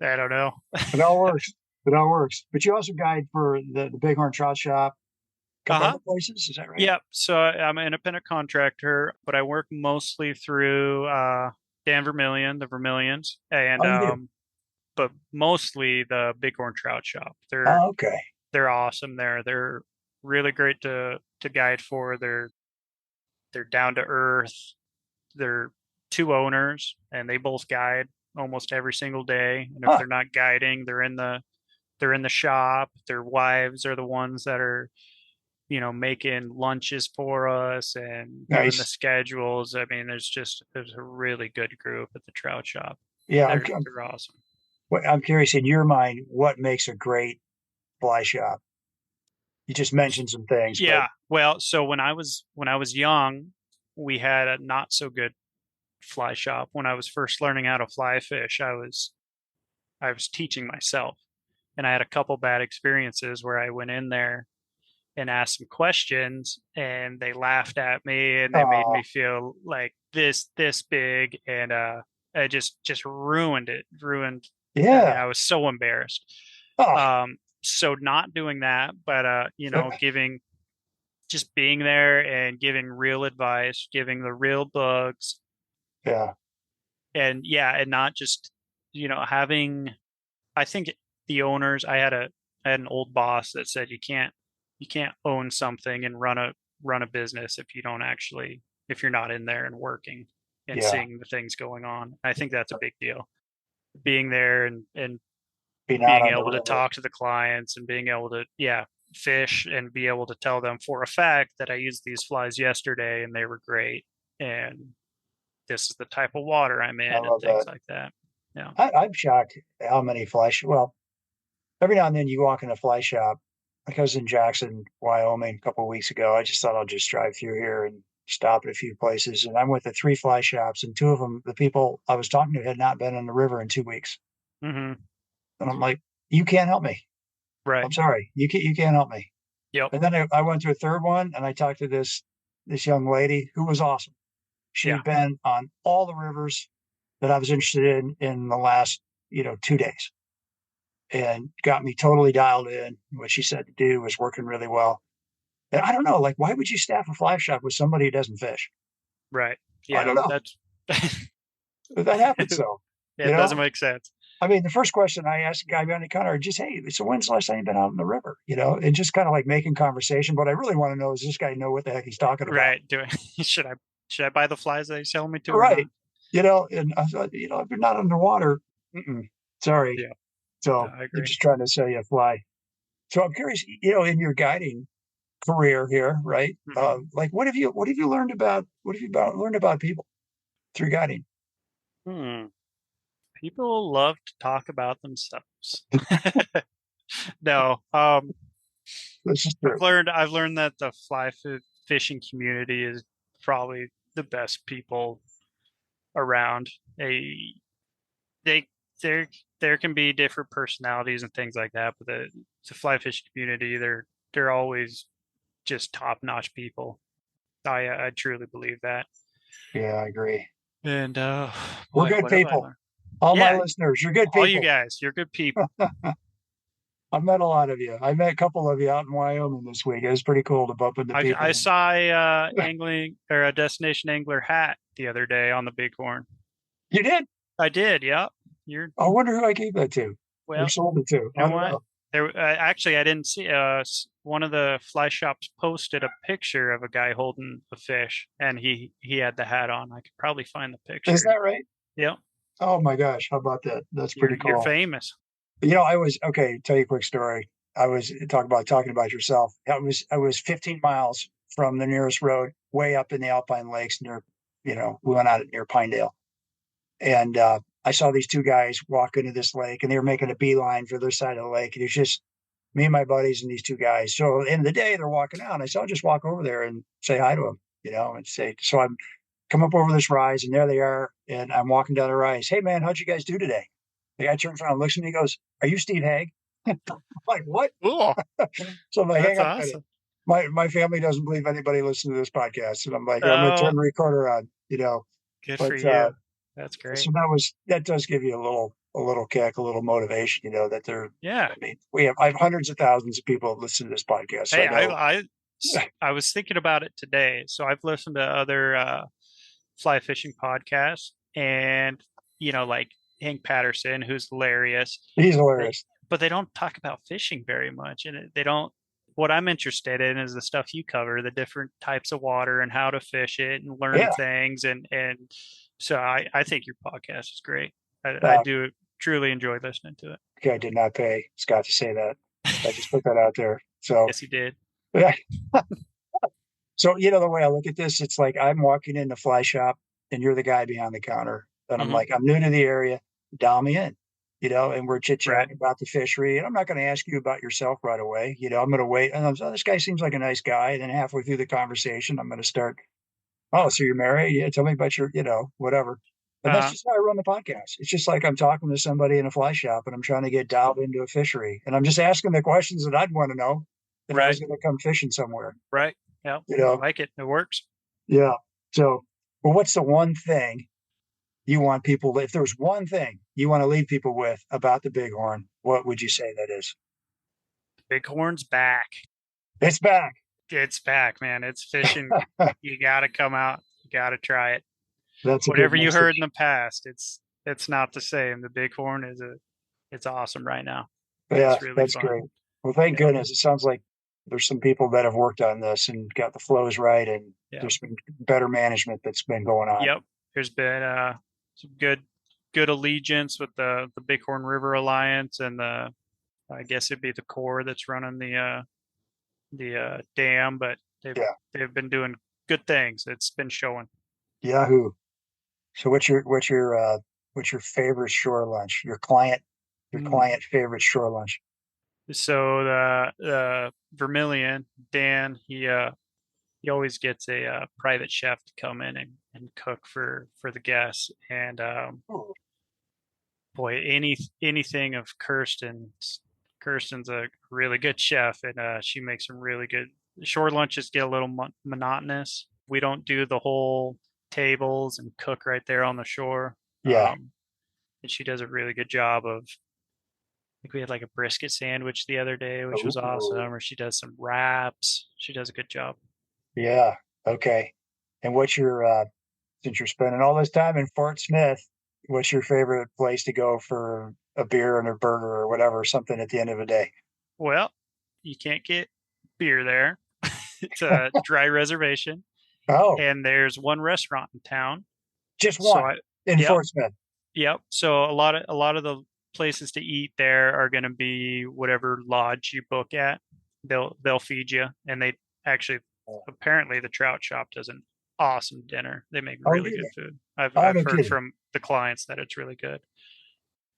I don't know. It all works. But you also guide for the Bighorn Trout Shop, a couple other places, is that right? Yeah. So I'm an independent contractor, but I work mostly through Dan Vermillion, the Vermillions, and but mostly the Bighorn Trout Shop. They're awesome there. They're really great to guide for. They're down to earth. They're two owners, and they both guide almost every single day. And if they're not guiding, they're in the shop. Their wives are the ones that are, making lunches for us and doing the schedules. I mean, there's a really good group at the trout shop. Yeah, they're awesome. I'm curious, in your mind, what makes a great fly shop? You just mentioned some things. Yeah. Well, so when I was young, we had a not so good fly shop. When I was first learning how to fly fish, I was teaching myself, and I had a couple bad experiences where I went in there and asked some questions, and they laughed at me, and they made me feel like this big, and I just ruined it. Yeah, I was so embarrassed. So not doing that, but just being there and giving real advice, giving the real bugs. Yeah. And not just, having, I think the owners, I had an old boss that said you can't own something and run a business if you're not in there and working and seeing the things going on. I think that's a big deal. Being there and being able to talk to the clients and being able to fish and be able to tell them for a fact that I used these flies yesterday and they were great, and this is the type of water I'm in, and things like that. Yeah, I'm shocked how many fly well, every now and then you walk in a fly shop. I was in Jackson, Wyoming a couple of weeks ago. I just thought I'll just drive through here and stop at a few places, and I'm with the 3 fly shops, and 2 of them, the people I was talking to had not been on the river in 2 weeks. Mm-hmm. And I'm like, you can't help me. Right. I'm sorry. You can't help me. Yep. And then I went to a third one and I talked to this young lady who was awesome. She Yeah. had been on all the rivers that I was interested in the last, 2 days, and got me totally dialed in. What she said to do was working really well. And I don't know, like, why would you staff a fly shop with somebody who doesn't fish? Right. I Yeah. don't know. That's That happens though. it doesn't make sense. I mean, the first question I asked the guy behind the counter, just, hey, so when's the last time you've been out on the river? And just kind of like making conversation. What I really want to know is, this guy know what the heck he's talking about? Right. Should I buy the flies they sell me to? Right. And I thought, if you're not underwater, sorry. Yeah. So I agree. they're just trying to sell you a fly. So I'm curious, in your guiding career here, right? Like, what have you learned about people through guiding? People love to talk about themselves. No. This is true. I've learned that the fly fishing community is probably the best people around. There can be different personalities and things like that, but the fly fishing community, they're always just top-notch people. I truly believe that. Yeah, I agree. And we're good people. All my listeners, you're good people. All you guys, you're good people. I've met a lot of you. I met a couple of you out in Wyoming this week. It was pretty cool to bump into people. I saw a angling or a destination angler hat the other day on the Bighorn. You did? I did. Yeah. I wonder who I gave that to. Well, or sold it to. I don't know. Actually, I didn't see. One of the fly shops posted a picture of a guy holding a fish, and he had the hat on. I could probably find the picture. Is that right? Yeah. Oh my gosh, how about that? That's pretty cool. You're famous. I was tell you a quick story. I was talking about yourself. I was 15 miles from the nearest road, way up in the Alpine Lakes near, we went out near Pinedale. And I saw these two guys walk into this lake, and they were making a beeline for their side of the lake. And it's just me and my buddies and these two guys. So at the end of the day, they're walking out. And I said, I'll just walk over there and say hi to them, and say, so I'm come up over this rise, and there they are. And I'm walking down the rise. Hey, man, how'd you guys do today? The guy turns around and looks at me and goes, are you Steve Haig? I'm like, what? Cool. So I'm like, that's hang on. awesome. My family doesn't believe anybody listens to this podcast. And I'm like, I'm going to turn the recorder on, Good for you. That's great. So that does give you a little kick, a little motivation, that they're, yeah. I mean, I have hundreds of thousands of people that listen to this podcast. So I was thinking about it today. So I've listened to other fly fishing podcasts, and, like Hank Patterson, who's hilarious. He's hilarious. But they don't talk about fishing very much. And they don't, what I'm interested in is the stuff you cover, the different types of water and how to fish it and learn things. And so I think your podcast is great. I do truly enjoy listening to it. Okay, I did not pay Scott to say that. I just put that out there. So yes, he did. Yeah. So, the way I look at this, it's like I'm walking in the fly shop and you're the guy behind the counter. And I'm like, I'm new to the area, dial me in, and we're chit-chatting about the fishery. And I'm not going to ask you about yourself right away. I'm going to wait. And this guy seems like a nice guy. And then halfway through the conversation, I'm going to start, oh, so you're married? Yeah, tell me about your, whatever. And that's just how I run the podcast. It's just like I'm talking to somebody in a fly shop, and I'm trying to get dialed into a fishery. And I'm just asking the questions that I'd want to know if I was going to come fishing somewhere. Right. Yeah. I like it. It works. Yeah. So, well, what's the one thing you want people, if there's one thing you want to leave people with about the Bighorn, what would you say that is? The Bighorn's back. It's back. It's back, man. It's fishing. You got to come out. You got to try it. That's whatever you heard in the past. It's not the same. The Bighorn it's awesome right now. Yeah, it's really that's fun. Great. Well, thank goodness. It sounds like there's some people that have worked on this and got the flows right, and there's been better management that's been going on. Yep. There's been some good allegiance with the Bighorn River Alliance, and I guess it'd be the Corps that's running the dam, but they've been doing good things. It's been showing. Yahoo! So what's your favorite shore lunch? Your client favorite shore lunch? So the Vermilion Dan, he always gets a private chef to come in and cook for the guests, and boy, anything of Kirsten's. Kirsten's a really good chef, and she makes some really good. Shore lunches get a little monotonous. We don't do the whole tables and cook right there on the shore. Yeah. And she does a really good job of. I think we had like a brisket sandwich the other day, which was awesome. Or she does some wraps. She does a good job. Yeah. Okay. And what's your since you're spending all this time in Fort Smith, what's your favorite place to go for a beer and a burger or whatever, something at the end of the day? Well, you can't get beer there. It's a dry reservation. Oh, And there's one restaurant in town. just one in Fort Smith. Yep. So a lot of the places to eat there are going to be whatever lodge you book at. They'll feed you, and they actually apparently the trout shop does an awesome dinner. They make really good food. I've heard from the clients that it's really good.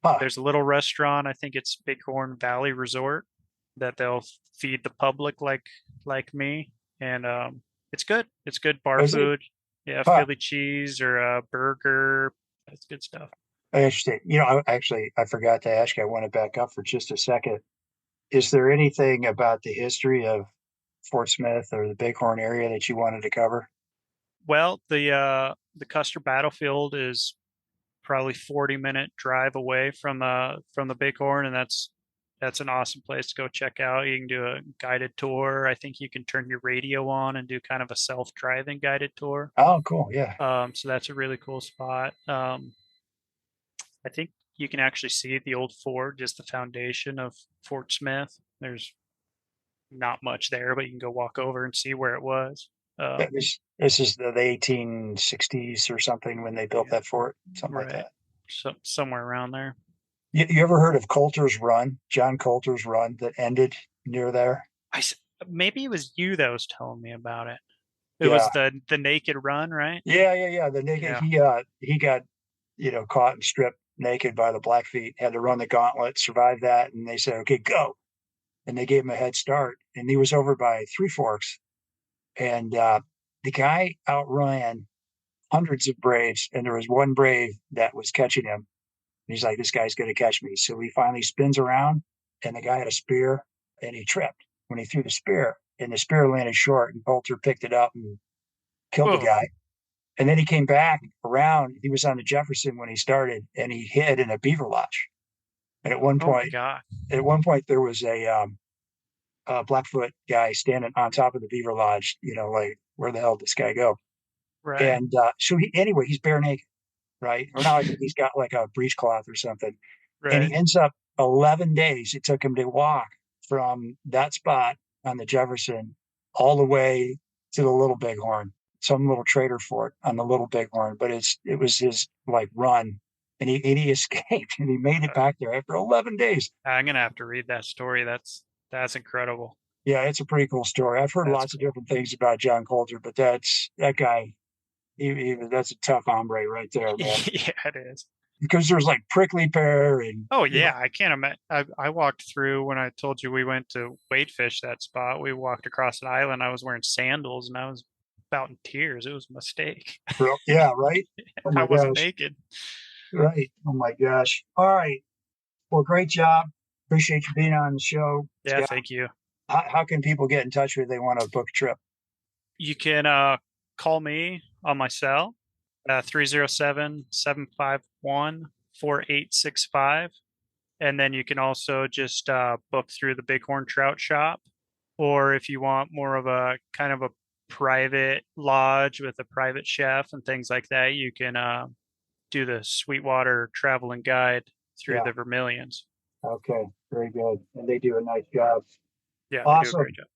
Huh. There's a little restaurant, I think it's Bighorn Valley Resort, that they'll feed the public like me, and it's good. It's good bar food. Yeah, Philly cheese or a burger. That's good stuff. Interesting. I forgot to ask you. I want to back up for just a second. Is there anything about the history of Fort Smith or the Bighorn area that you wanted to cover? Well, the Custer Battlefield is probably 40-minute drive away from the Bighorn, and that's an awesome place to go check out. You can do a guided tour. I think you can turn your radio on and do kind of a self-driving guided tour. Oh, cool. Yeah. So that's a really cool spot. I think you can actually see the old fort, just the foundation of Fort Smith. There's not much there, but you can go walk over and see where it was. This is the 1860s or something when they built that fort, something like that. So somewhere around there. You ever heard of Coulter's Run, John Coulter's Run, that ended near there? Maybe it was you that was telling me about it. It was the naked run, right? Yeah. The naked. Yeah. He got caught and stripped naked by the Blackfeet. Had to run the gauntlet, survived that, and they said, "Okay, go." And they gave him a head start. And he was over by Three Forks, and the guy outran hundreds of braves, and there was one brave that was catching him. And he's like, "This guy's going to catch me." So he finally spins around, and the guy had a spear, and he tripped when he threw the spear, and the spear landed short, and Coulter picked it up and killed the guy. And then he came back around. He was on the Jefferson when he started, and he hid in a beaver lodge. And at one point, there was a Blackfoot guy standing on top of the beaver lodge. Like, where the hell did this guy go? Right. And so he's bare naked, right? Or now I think he's got like a breechcloth or something. Right. And he ends up 11 days. It took him to walk from that spot on the Jefferson all the way to the Little Bighorn, some little trader fort on the Little Bighorn. But it was his run, and he escaped, and he made it back there after 11 days. I'm gonna have to read that story. That's incredible. Yeah, it's a pretty cool story. I've heard lots of different things about John Coulter, but that guy, that's a tough hombre right there, man. Yeah, it is. Because there's like prickly pear and. Oh yeah, I can't imagine. I walked through when I told you we went to wade fish that spot. We walked across an island. I was wearing sandals and I was about in tears. It was a mistake. Yeah, right. Oh I wasn't naked. Right. Oh my gosh. All right. Well, great job. Appreciate you being on the show. Yeah, Scott. Thank you. How can people get in touch with you if they want to book a trip? You can call me on my cell, 307-751-4865. And then you can also just book through the Bighorn Trout Shop. Or if you want more of a kind of a private lodge with a private chef and things like that, you can do the Sweetwater Travel and Guide through the Vermilions. Okay, very good. And they do a nice job. Yeah, awesome. They do a great job.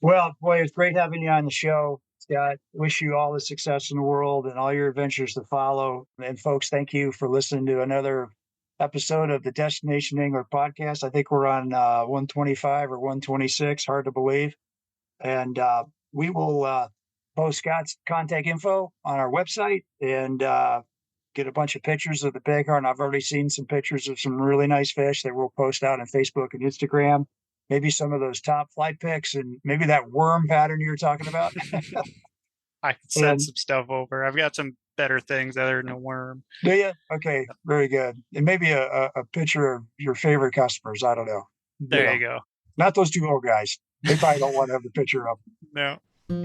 Well, boy, it's great having you on the show, Scott. Wish you all the success in the world and all your adventures to follow. And folks, thank you for listening to another episode of the Destination Angler podcast. I think we're on 125 or 126, hard to believe. And we will post Scott's contact info on our website and get a bunch of pictures of the Bighorn. I've already seen some pictures of some really nice fish that we'll post out on Facebook and Instagram. Maybe some of those top flight pics and maybe that worm pattern you were talking about. I can send some stuff over. I've got some better things other than a worm. Do you? Okay, very good. And maybe a picture of your favorite customers. I don't know. There you go. Not those two old guys. They probably don't want to have the picture of them. No.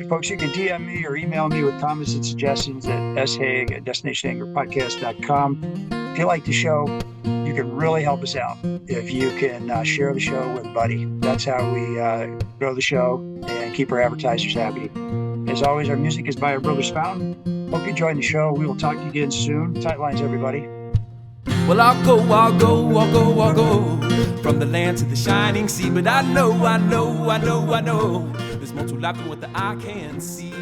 Folks, you can DM me or email me with comments and suggestions at shaig@destinationanglerpodcast.com. If you like the show, you can really help us out if you can share the show with a buddy. That's how we grow the show and keep our advertisers happy. As always, our music is by our brother Fountain. Hope you enjoyed the show. We will talk to you again soon. Tight lines, everybody. Well, I'll go from the land to the shining sea. But I know there's more to life than what the eye can see.